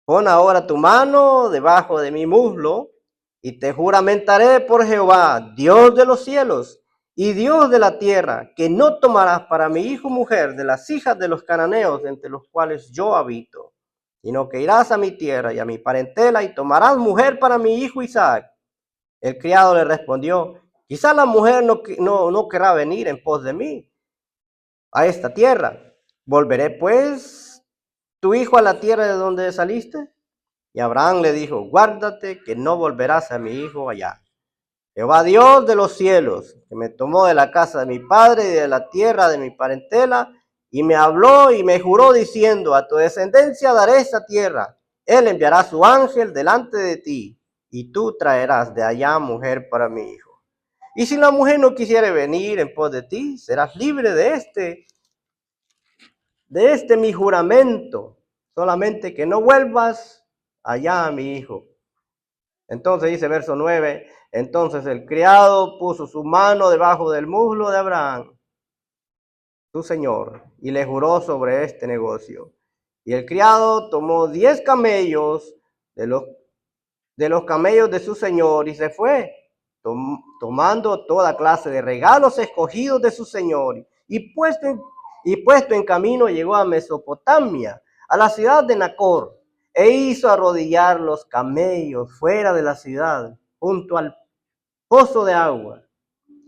pon ahora tu mano debajo de mi muslo, y te juramentaré por Jehová, Dios de los cielos y Dios de la tierra, que no tomarás para mi hijo mujer de las hijas de los cananeos entre los cuales yo habito, sino que irás a mi tierra y a mi parentela y tomarás mujer para mi hijo Isaac. El criado le respondió, Quizá la mujer no querrá venir en pos de mí a esta tierra. ¿Volveré pues tu hijo a la tierra de donde saliste? Y Abraham le dijo, guárdate que no volverás a mi hijo allá. Jehová Dios de los cielos, que me tomó de la casa de mi padre y de la tierra de mi parentela, y me habló y me juró diciendo, a tu descendencia daré esta tierra. Él enviará su ángel delante de ti, y tú traerás de allá mujer para mi hijo. Y si la mujer no quisiere venir en pos de ti, serás libre de este mi juramento, solamente que no vuelvas allá a mi hijo. Entonces dice verso 9, entonces el criado puso su mano debajo del muslo de Abraham, su señor, y le juró sobre este negocio. Y el criado tomó 10 camellos de los camellos de su señor y se fue, tomando toda clase de regalos escogidos de su señor. Y puesto en camino llegó a Mesopotamia, a la ciudad de Nacor, e hizo arrodillar los camellos fuera de la ciudad, junto al pozo de agua,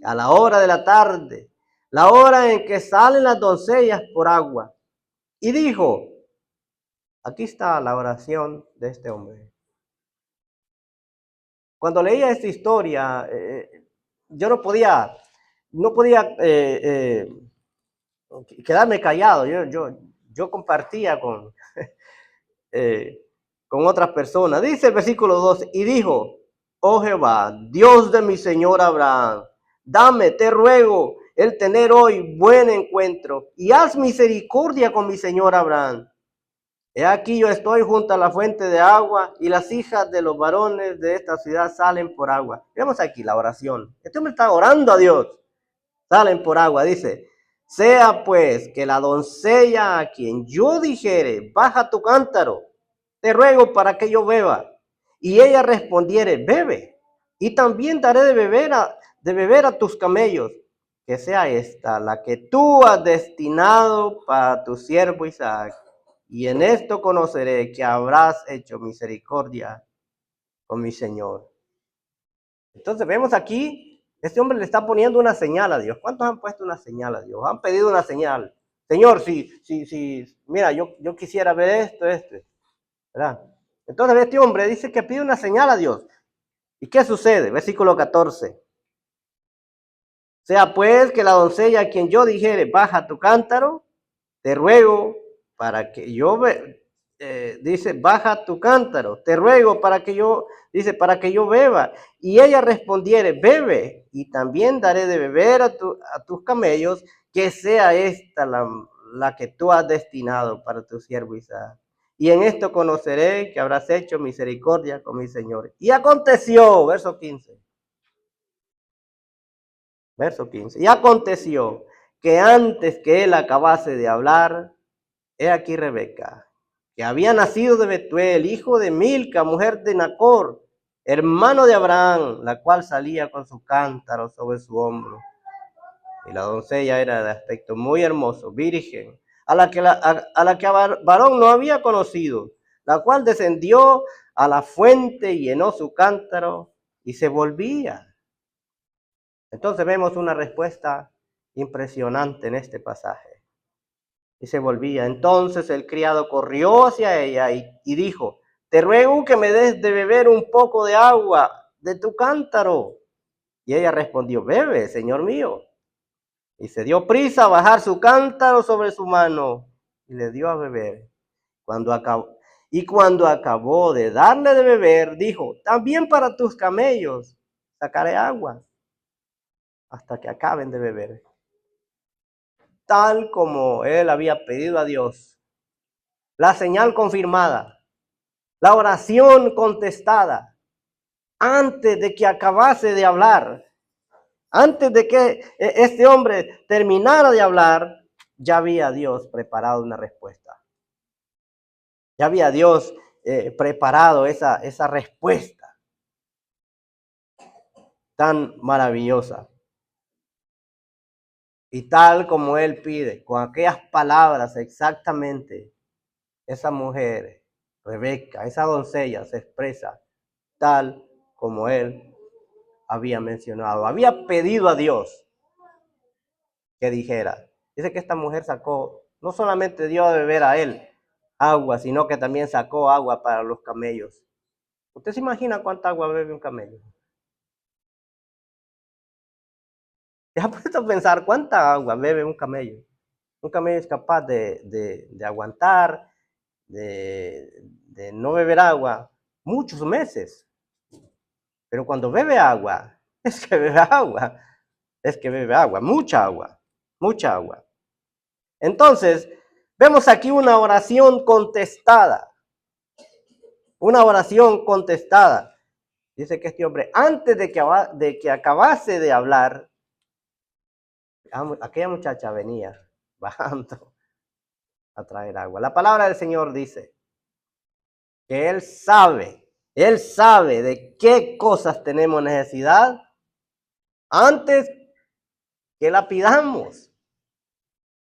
a la hora de la tarde, la hora en que salen las doncellas por agua. Y dijo, aquí está la oración de este hombre. Cuando leía esta historia, yo no podía quedarme callado. Yo compartía con otras personas. Dice el versículo 12, y dijo, oh Jehová, Dios de mi señor Abraham, dame, te ruego, el tener hoy buen encuentro, y haz misericordia con mi señor Abraham. He aquí yo estoy junto a la fuente de agua, y las hijas de los varones de esta ciudad salen por agua. Veamos aquí la oración. Este hombre está orando a Dios. Salen por agua, dice, sea pues que la doncella a quien yo dijere, baja tu cántaro, te ruego para que yo beba. Y ella respondiere, bebe, y también daré de beber a tus camellos, que sea esta la que tú has destinado para tu siervo Isaac. Y en esto conoceré que habrás hecho misericordia con mi Señor. Entonces vemos aquí, este hombre le está poniendo una señal a Dios. ¿Cuántos han puesto una señal a Dios? Han pedido una señal. Señor, mira, yo quisiera ver esto, ¿verdad? Entonces este hombre dice que pide una señal a Dios. ¿Y qué sucede? Versículo 14. Sea pues que la doncella a quien yo dijere, baja tu cántaro, te ruego para que yo dice, baja tu cántaro, te ruego para que yo beba. Y ella respondiere, bebe, y también daré de beber a tus camellos, que sea esta la que tú has destinado para tu siervo Isaac. Y en esto conoceré que habrás hecho misericordia con mi Señor. Y aconteció, verso 15. Y aconteció que antes que él acabase de hablar, he aquí Rebeca, que había nacido de Betuel, hijo de Milca, mujer de Nacor, hermano de Abraham, la cual salía con su cántaro sobre su hombro. Y la doncella era de aspecto muy hermoso, virgen, a la que varón no había conocido, la cual descendió a la fuente y llenó su cántaro y se volvía. Entonces vemos una respuesta impresionante en este pasaje. Y se volvía. Entonces el criado corrió hacia ella y dijo, te ruego que me des de beber un poco de agua de tu cántaro. Y ella respondió, bebe, señor mío. Y se dio prisa a bajar su cántaro sobre su mano y le dio a beber. Cuando acabó de darle de beber, dijo, también para tus camellos sacaré agua hasta que acaben de beber. Tal como él había pedido a Dios. La señal confirmada. La oración contestada. Antes de que acabase de hablar. Antes de que este hombre terminara de hablar, ya había Dios preparado una respuesta. Ya había Dios preparado esa respuesta tan maravillosa. Y tal como él pide, con aquellas palabras exactamente, esa mujer, Rebeca, esa doncella se expresa tal como él había mencionado, había pedido a Dios que dijera. Dice que esta mujer sacó, no solamente dio a beber a él agua, sino que también sacó agua para los camellos. ¿Usted se imagina cuánta agua bebe un camello? ¿Se ha puesto a pensar cuánta agua bebe un camello? Un camello es capaz de aguantar, de no beber agua muchos meses. Pero cuando bebe agua, es que bebe agua. Es que bebe agua, mucha agua, mucha agua. Entonces, vemos aquí una oración contestada. Una oración contestada. Dice que este hombre, antes de que acabase de hablar, aquella muchacha venía bajando a traer agua. La palabra del Señor dice que Él sabe de qué cosas tenemos necesidad antes que la pidamos.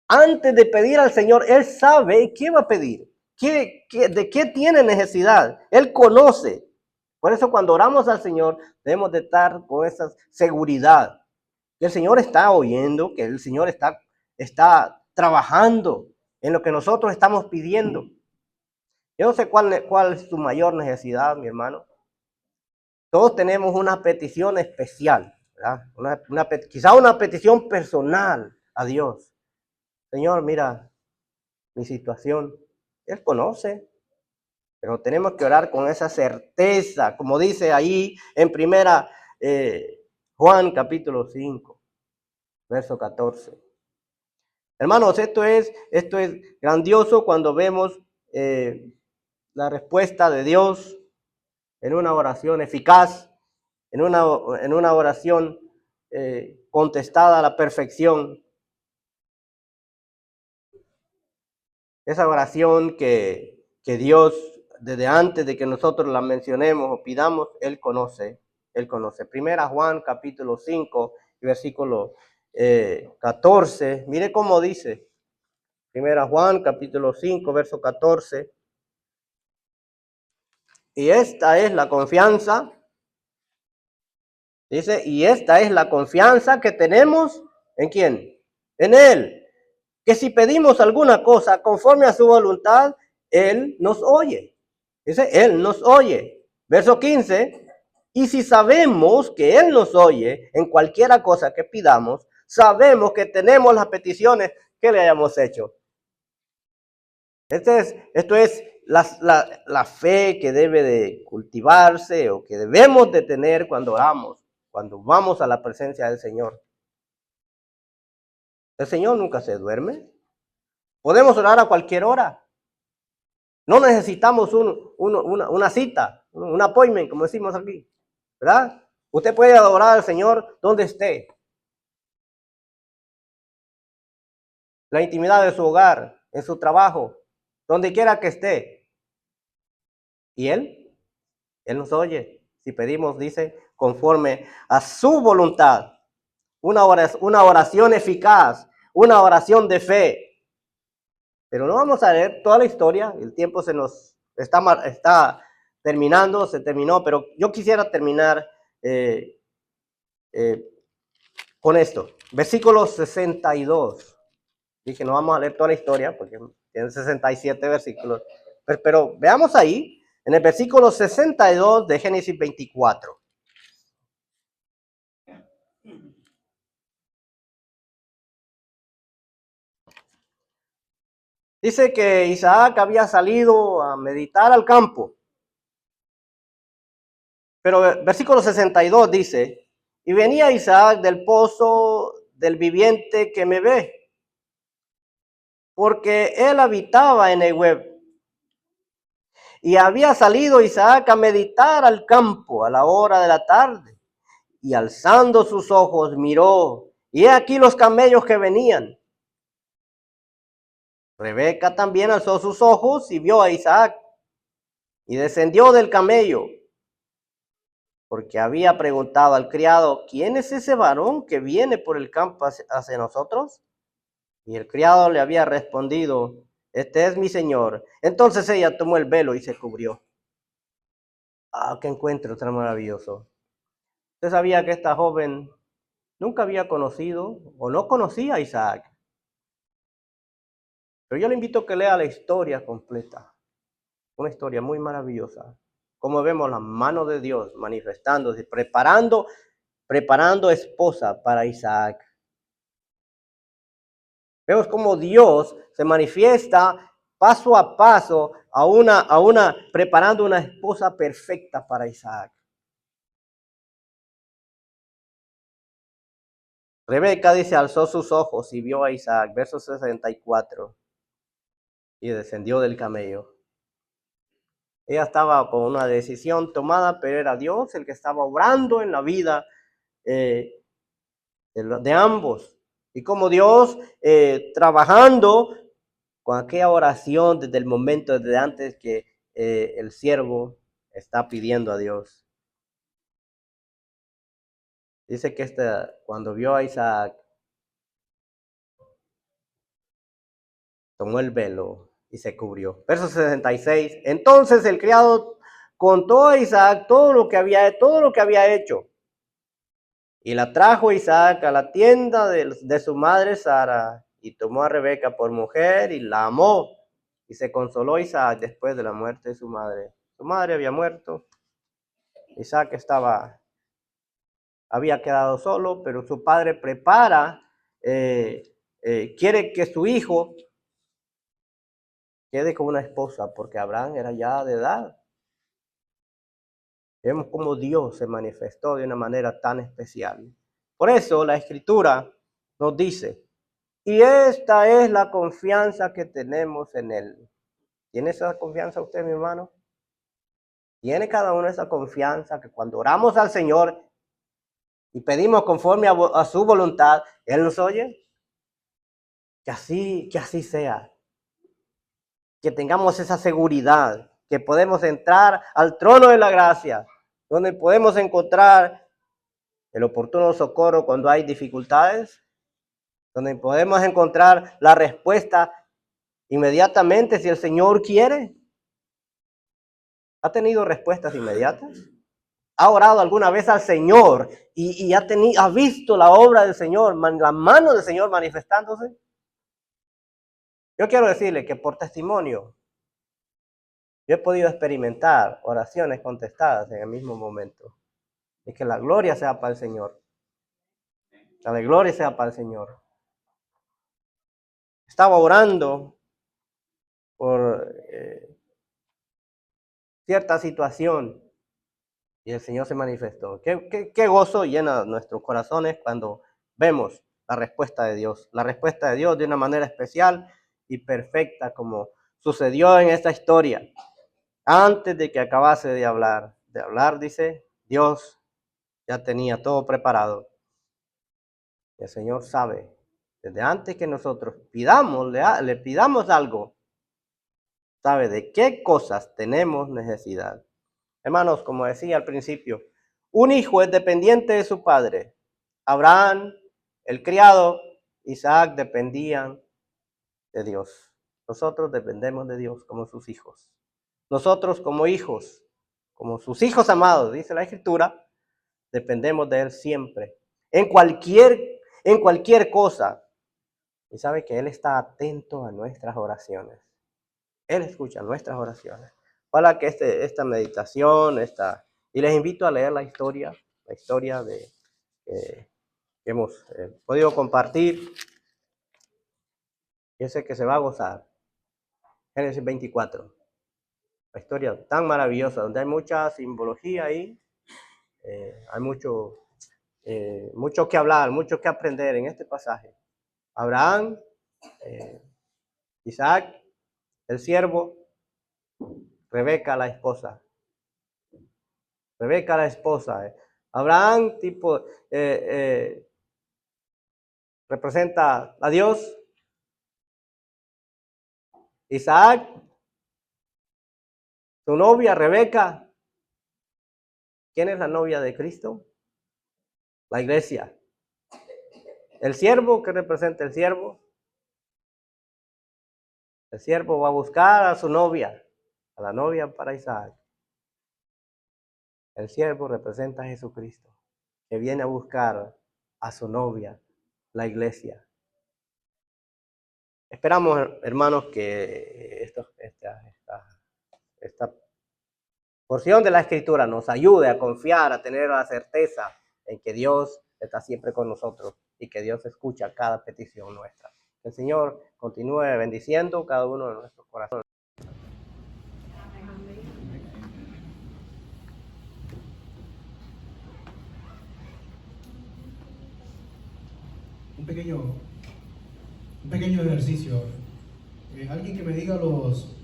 Antes de pedir al Señor, Él sabe qué va a pedir, de qué tiene necesidad. Él conoce. Por eso cuando oramos al Señor, debemos de estar con esa seguridad. Que el Señor está oyendo, que el Señor está trabajando en lo que nosotros estamos pidiendo. Yo no sé cuál es tu mayor necesidad, mi hermano. Todos tenemos una petición especial, ¿verdad? Quizá una petición personal a Dios. Señor, mira mi situación. Él conoce, pero tenemos que orar con esa certeza, como dice ahí en primera Juan capítulo 5, verso 14. Hermanos, esto es grandioso cuando vemos la respuesta de Dios en una oración eficaz, en una oración contestada a la perfección. Esa oración que Dios, desde antes de que nosotros la mencionemos o pidamos, Él conoce. Primera Juan capítulo 5, versículo 14. Mire cómo dice. Primera Juan capítulo 5, verso 14. Y esta es la confianza. Dice, y esta es la confianza que tenemos, ¿en quién? En Él. Que si pedimos alguna cosa conforme a su voluntad, Él nos oye. Dice, Él nos oye. Verso 15, y si sabemos que Él nos oye en cualquiera cosa que pidamos, sabemos que tenemos las peticiones que le hayamos hecho. Esto es la fe que debe de cultivarse o que debemos de tener cuando oramos, cuando vamos a la presencia del Señor. El Señor nunca se duerme. Podemos orar a cualquier hora. No necesitamos una cita, un appointment, como decimos aquí, ¿verdad? Usted puede adorar al Señor donde esté. La intimidad de su hogar, en su trabajo, donde quiera que esté. Y Él nos oye. Si pedimos, dice, conforme a su voluntad. Una oración eficaz, una oración de fe. Pero no vamos a leer toda la historia, el tiempo se nos está terminando, se terminó, pero yo quisiera terminar con esto. Versículo 62. Dije, no vamos a leer toda la historia porque tiene 67 versículos, pero veamos ahí, en el versículo 62 de Génesis 24. Dice que Isaac había salido a meditar al campo. Pero versículo 62 dice, y venía Isaac del pozo del viviente que me ve, porque él habitaba en Neguev. Y había salido Isaac a meditar al campo a la hora de la tarde, y alzando sus ojos miró, y he aquí los camellos que venían. Rebeca también alzó sus ojos y vio a Isaac, y descendió del camello, porque había preguntado al criado, ¿quién es ese varón que viene por el campo hacia nosotros? Y el criado le había respondido, este es mi señor. Entonces ella tomó el velo y se cubrió. Ah, qué encuentro tan maravilloso. Usted sabía que esta joven nunca había conocido o no conocía a Isaac. Pero yo le invito a que lea la historia completa. Una historia muy maravillosa. Como vemos la mano de Dios manifestándose, preparando esposa para Isaac. Vemos cómo Dios se manifiesta paso a paso preparando una esposa perfecta para Isaac. Rebeca dice, alzó sus ojos y vio a Isaac, verso 64, y descendió del camello. Ella estaba con una decisión tomada, pero era Dios el que estaba obrando en la vida de ambos. Y como Dios trabajando con aquella oración desde el momento, desde antes que el siervo está pidiendo a Dios. Dice que cuando vio a Isaac, tomó el velo y se cubrió. Verso 66. Entonces el criado contó a Isaac todo lo que había hecho. Y la trajo Isaac a la tienda de su madre Sara, y tomó a Rebeca por mujer y la amó. Y se consoló Isaac después de la muerte de su madre. Su madre había muerto. Isaac había quedado solo, pero su padre quiere que su hijo quede con una esposa, porque Abraham era ya de edad. Vemos cómo Dios se manifestó de una manera tan especial. Por eso la Escritura nos dice, y esta es la confianza que tenemos en Él. ¿Tiene esa confianza usted, mi hermano? ¿Tiene cada uno esa confianza que cuando oramos al Señor y pedimos conforme a su voluntad, Él nos oye? Que así sea. Que tengamos esa seguridad, que podemos entrar al trono de la gracia, donde podemos encontrar el oportuno socorro cuando hay dificultades, donde podemos encontrar la respuesta inmediatamente si el Señor quiere. ¿Ha tenido respuestas inmediatas? ¿Ha orado alguna vez al Señor y ha visto la obra del Señor, la mano del Señor manifestándose? Yo quiero decirle que por testimonio, yo he podido experimentar oraciones contestadas en el mismo momento. Y que la gloria sea para el Señor. La gloria sea para el Señor. Estaba orando por cierta situación y el Señor se manifestó. Qué gozo llena nuestros corazones cuando vemos la respuesta de Dios. La respuesta de Dios de una manera especial y perfecta, como sucedió en esta historia. Antes de que acabase de hablar, dice, Dios ya tenía todo preparado. El Señor sabe, desde antes que nosotros le pidamos algo, sabe de qué cosas tenemos necesidad. Hermanos, como decía al principio, un hijo es dependiente de su padre. Abraham, el criado, Isaac dependían de Dios. Nosotros dependemos de Dios como sus hijos. Nosotros como hijos, como sus hijos amados, dice la Escritura, dependemos de Él siempre. En cualquier cosa. Y sabe que Él está atento a nuestras oraciones. Él escucha nuestras oraciones. Para que esta meditación, y les invito a leer la historia de que hemos podido compartir. Yo sé que se va a gozar. Génesis 24. La historia tan maravillosa, donde hay mucha simbología ahí. Hay mucho que hablar, mucho que aprender en este pasaje. Abraham, Isaac, el siervo, Rebeca, la esposa. Abraham, representa a Dios. Isaac, su novia, Rebeca. ¿Quién es la novia de Cristo? La iglesia. El siervo, ¿qué representa el siervo? El siervo va a buscar a su novia, a la novia para Isaac. El siervo representa a Jesucristo. que viene a buscar a su novia, la iglesia. Esperamos, hermanos, que esta porción de la Escritura nos ayude a confiar, a tener la certeza en que Dios está siempre con nosotros y que Dios escucha cada petición nuestra. Que el Señor continúe bendiciendo cada uno de nuestros corazones. Un pequeño ejercicio. Alguien que me diga los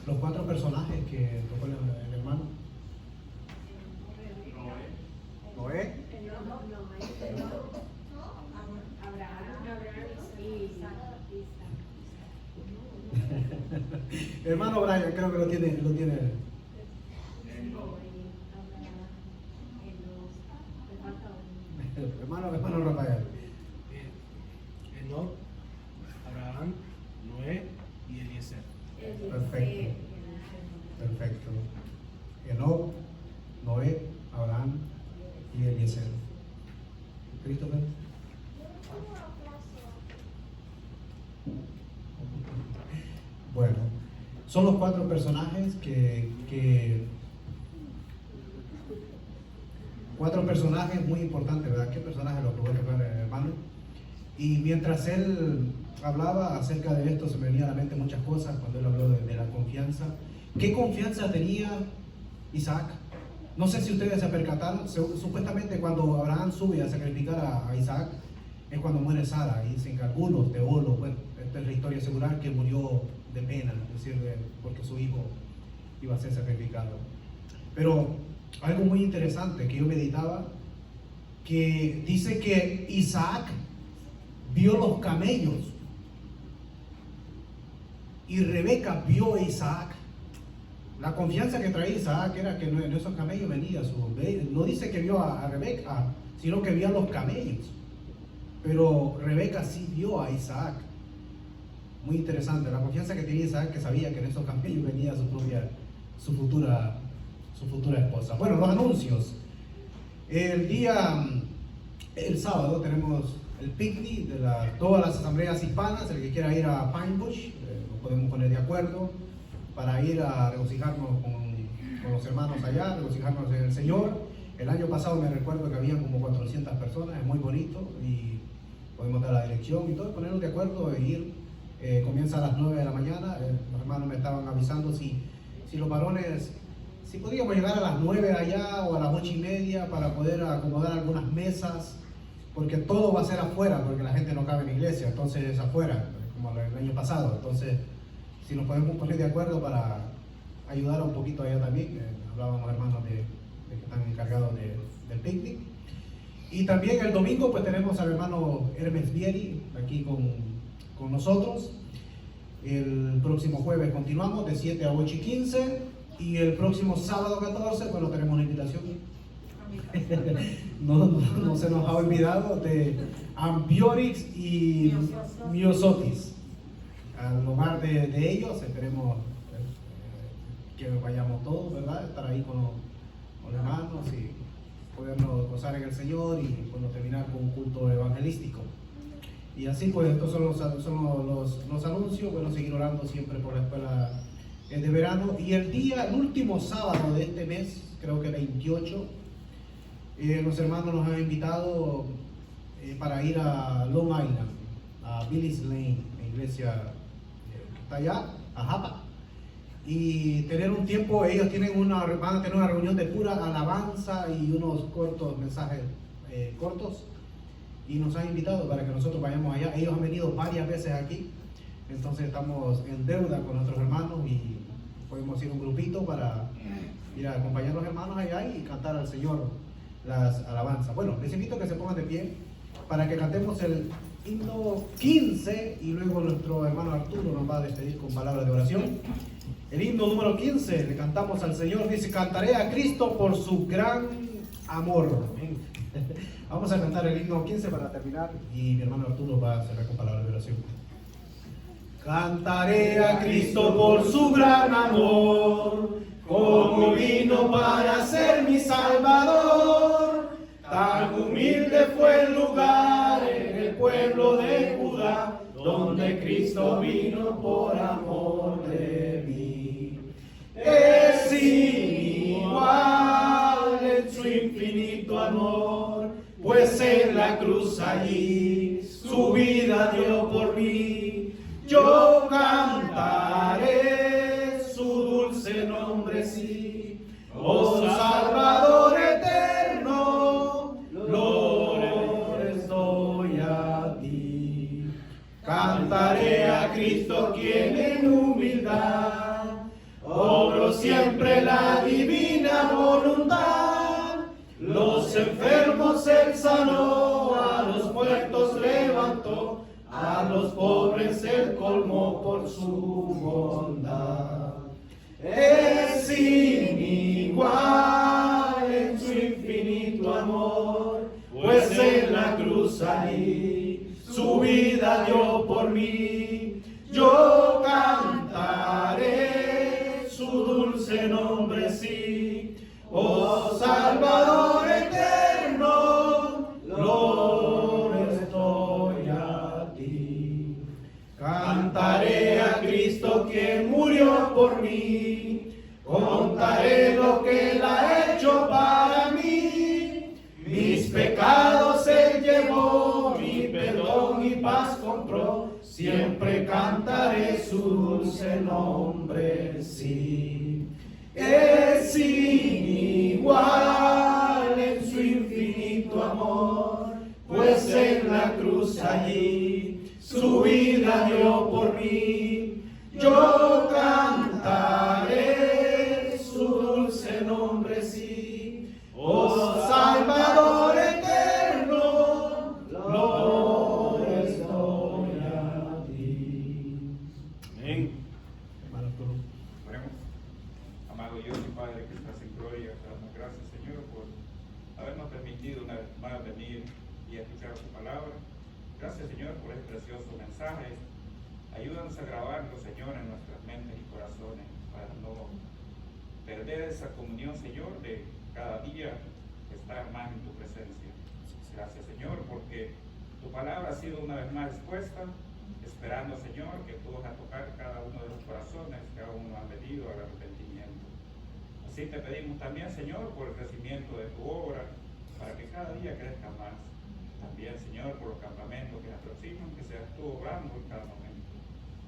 4 personajes que tocó el hermano. Noé. Hermano Brian, creo que lo tiene. Hermano Rafael. Enoc, Abraham, Noé y Eliezer. Perfecto. Enoc, Noé, Abraham y Eliezer. Christopher. Bueno, son los 4 personajes que 4 personajes muy importantes, ¿verdad? ¿Qué personajes los voy a tocar, hermano? Y mientras él hablaba acerca de esto, se me venían a la mente muchas cosas cuando él habló de la confianza. ¿Qué confianza tenía Isaac? No sé si ustedes se percataron, supuestamente cuando Abraham sube a sacrificar a Isaac, es cuando muere Sara, y dicen que algunos teólogos, bueno, esta es la historia asegurar que murió de pena, es decir, porque su hijo iba a ser sacrificado. Pero algo muy interesante que yo meditaba, que dice que Isaac vio los camellos y Rebeca vio a Isaac. La confianza que traía Isaac era que en esos camellos venía no dice que vio a Rebeca, sino que vio a los camellos. Pero Rebeca sí vio a Isaac. Muy interesante, la confianza que tenía Isaac, que sabía que en esos camellos venía su futura esposa. Bueno, los anuncios. El sábado tenemos el picnic de todas las asambleas hispanas. El que quiera ir a Pine Bush, nos podemos poner de acuerdo para ir a regocijarnos con los hermanos allá, regocijarnos en el Señor. El año pasado me recuerdo que había como 400 personas, es muy bonito y podemos dar la dirección y todo, ponernos de acuerdo e ir. Comienza a las 9 de la mañana, los hermanos me estaban avisando si los varones, si podíamos llegar a las 9 allá o a las 8:30 para poder acomodar algunas mesas, porque todo va a ser afuera, porque la gente no cabe en la iglesia, entonces es afuera, como el año pasado. Entonces, si nos podemos poner de acuerdo para ayudar un poquito allá también, hablábamos hermanos de que están encargados del picnic. Y también el domingo pues tenemos al hermano Hermes Vieri aquí con nosotros. El próximo jueves continuamos de 7 a 8:15 y el próximo sábado 14, bueno, tenemos una invitación. No se nos ha olvidado de Ambiorix y Myosotis. Al hogar de ellos, esperemos que vayamos todos, ¿verdad? Estar ahí con los hermanos y podernos gozar en el Señor y bueno, terminar con un culto evangelístico. Y así pues, estos son los anuncios. Bueno, seguir orando siempre por la escuela de verano. Y el último sábado de este mes, creo que 28, los hermanos nos han invitado para ir a Long Island, a Billy's Lane, la iglesia que está allá, a Japa. Y tener un tiempo, ellos van a tener una reunión de pura alabanza y unos cortos mensajes cortos. Y nos han invitado para que nosotros vayamos allá. Ellos han venido varias veces aquí, entonces estamos en deuda con nuestros hermanos y podemos ir un grupito para ir a acompañar a los hermanos allá y cantar al Señor las alabanzas. Bueno, les invito a que se pongan de pie para que cantemos el himno 15 y luego nuestro hermano Arturo nos va a despedir con palabras de oración. El himno número 15 le cantamos al Señor, dice: cantaré a Cristo por su gran amor. Amén. Vamos a cantar el himno 15 para terminar y mi hermano Arturo va a cerrar con palabras de oración. Cantaré a Cristo por su gran amor, como vino para ser mi Salvador. Tan humilde fue el lugar en el pueblo de Judá, donde Cristo vino por amor de mí. Es igual en su infinito amor, pues en la cruz allí su vida dio por mí. Yo cantaré su dulce nombre, sí, oh Salvador eterno, gloria doy a ti. Cantaré a Cristo quien en humildad obró siempre la divina voluntad. Los enfermos él sanó, a los muertos levantó, a los pobres él colmó por su bondad. Es inigual en su infinito amor, pues en la cruz allí su vida dio por mí. Yo cantaré su dulce nombre, sí, oh Salvador eterno, gloria doy a ti. Cantaré a Cristo quien murió por mí, contaré lo que él ha hecho para mí. Mis pecados él llevó, mi perdón y paz compró, siempre cantaré su dulce nombre, sí. Es inigual en su infinito amor, pues en la cruz allí su vida dio por mí. Yo cantaré su dulce nombre, sí, oh Salvador eterno, gloria doy a ti. Amén. Hermano Arturo. Oremos. Amado Dios y Padre que estás en gloria, te damos gracias, Señor, por habernos permitido una vez más venir y escuchar tu palabra. Gracias, Señor, por este precioso mensaje. Ayúdanos a grabarlo, Señor, en nuestras mentes y corazones para no perder esa comunión, Señor, de cada día estar más en tu presencia. Gracias, Señor, porque tu palabra ha sido una vez más expuesta, esperando, Señor, que tú vas a tocar cada uno de los corazones, cada uno ha venido al arrepentimiento. Así te pedimos también, Señor, por el crecimiento de tu obra, para que cada día crezca más. También, Señor, por los campamentos que se aproximan, que seas tú obrando en cada momento.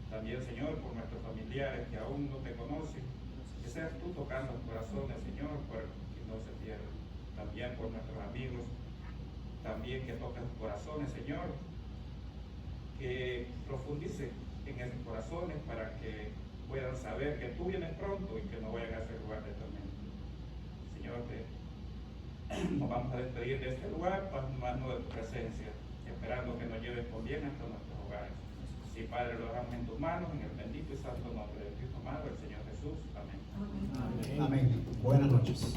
También, Señor, por nuestros familiares que aún no te conocen, que seas tú tocando los corazones, Señor, para que no se pierdan. También por nuestros amigos, también que toques los corazones, Señor, que profundice en esos corazones para que puedan saber que tú vienes pronto y que no vayan a ese lugar de tormento. Señor, que nos vamos a despedir de este lugar, pasando de tu presencia, esperando que nos lleves con bien hasta nuestros hogares. Sí, Padre, lo dejamos en tus manos, en el bendito y santo nombre de Cristo amado, el Señor Jesús. Amén. Amén. Buenas noches.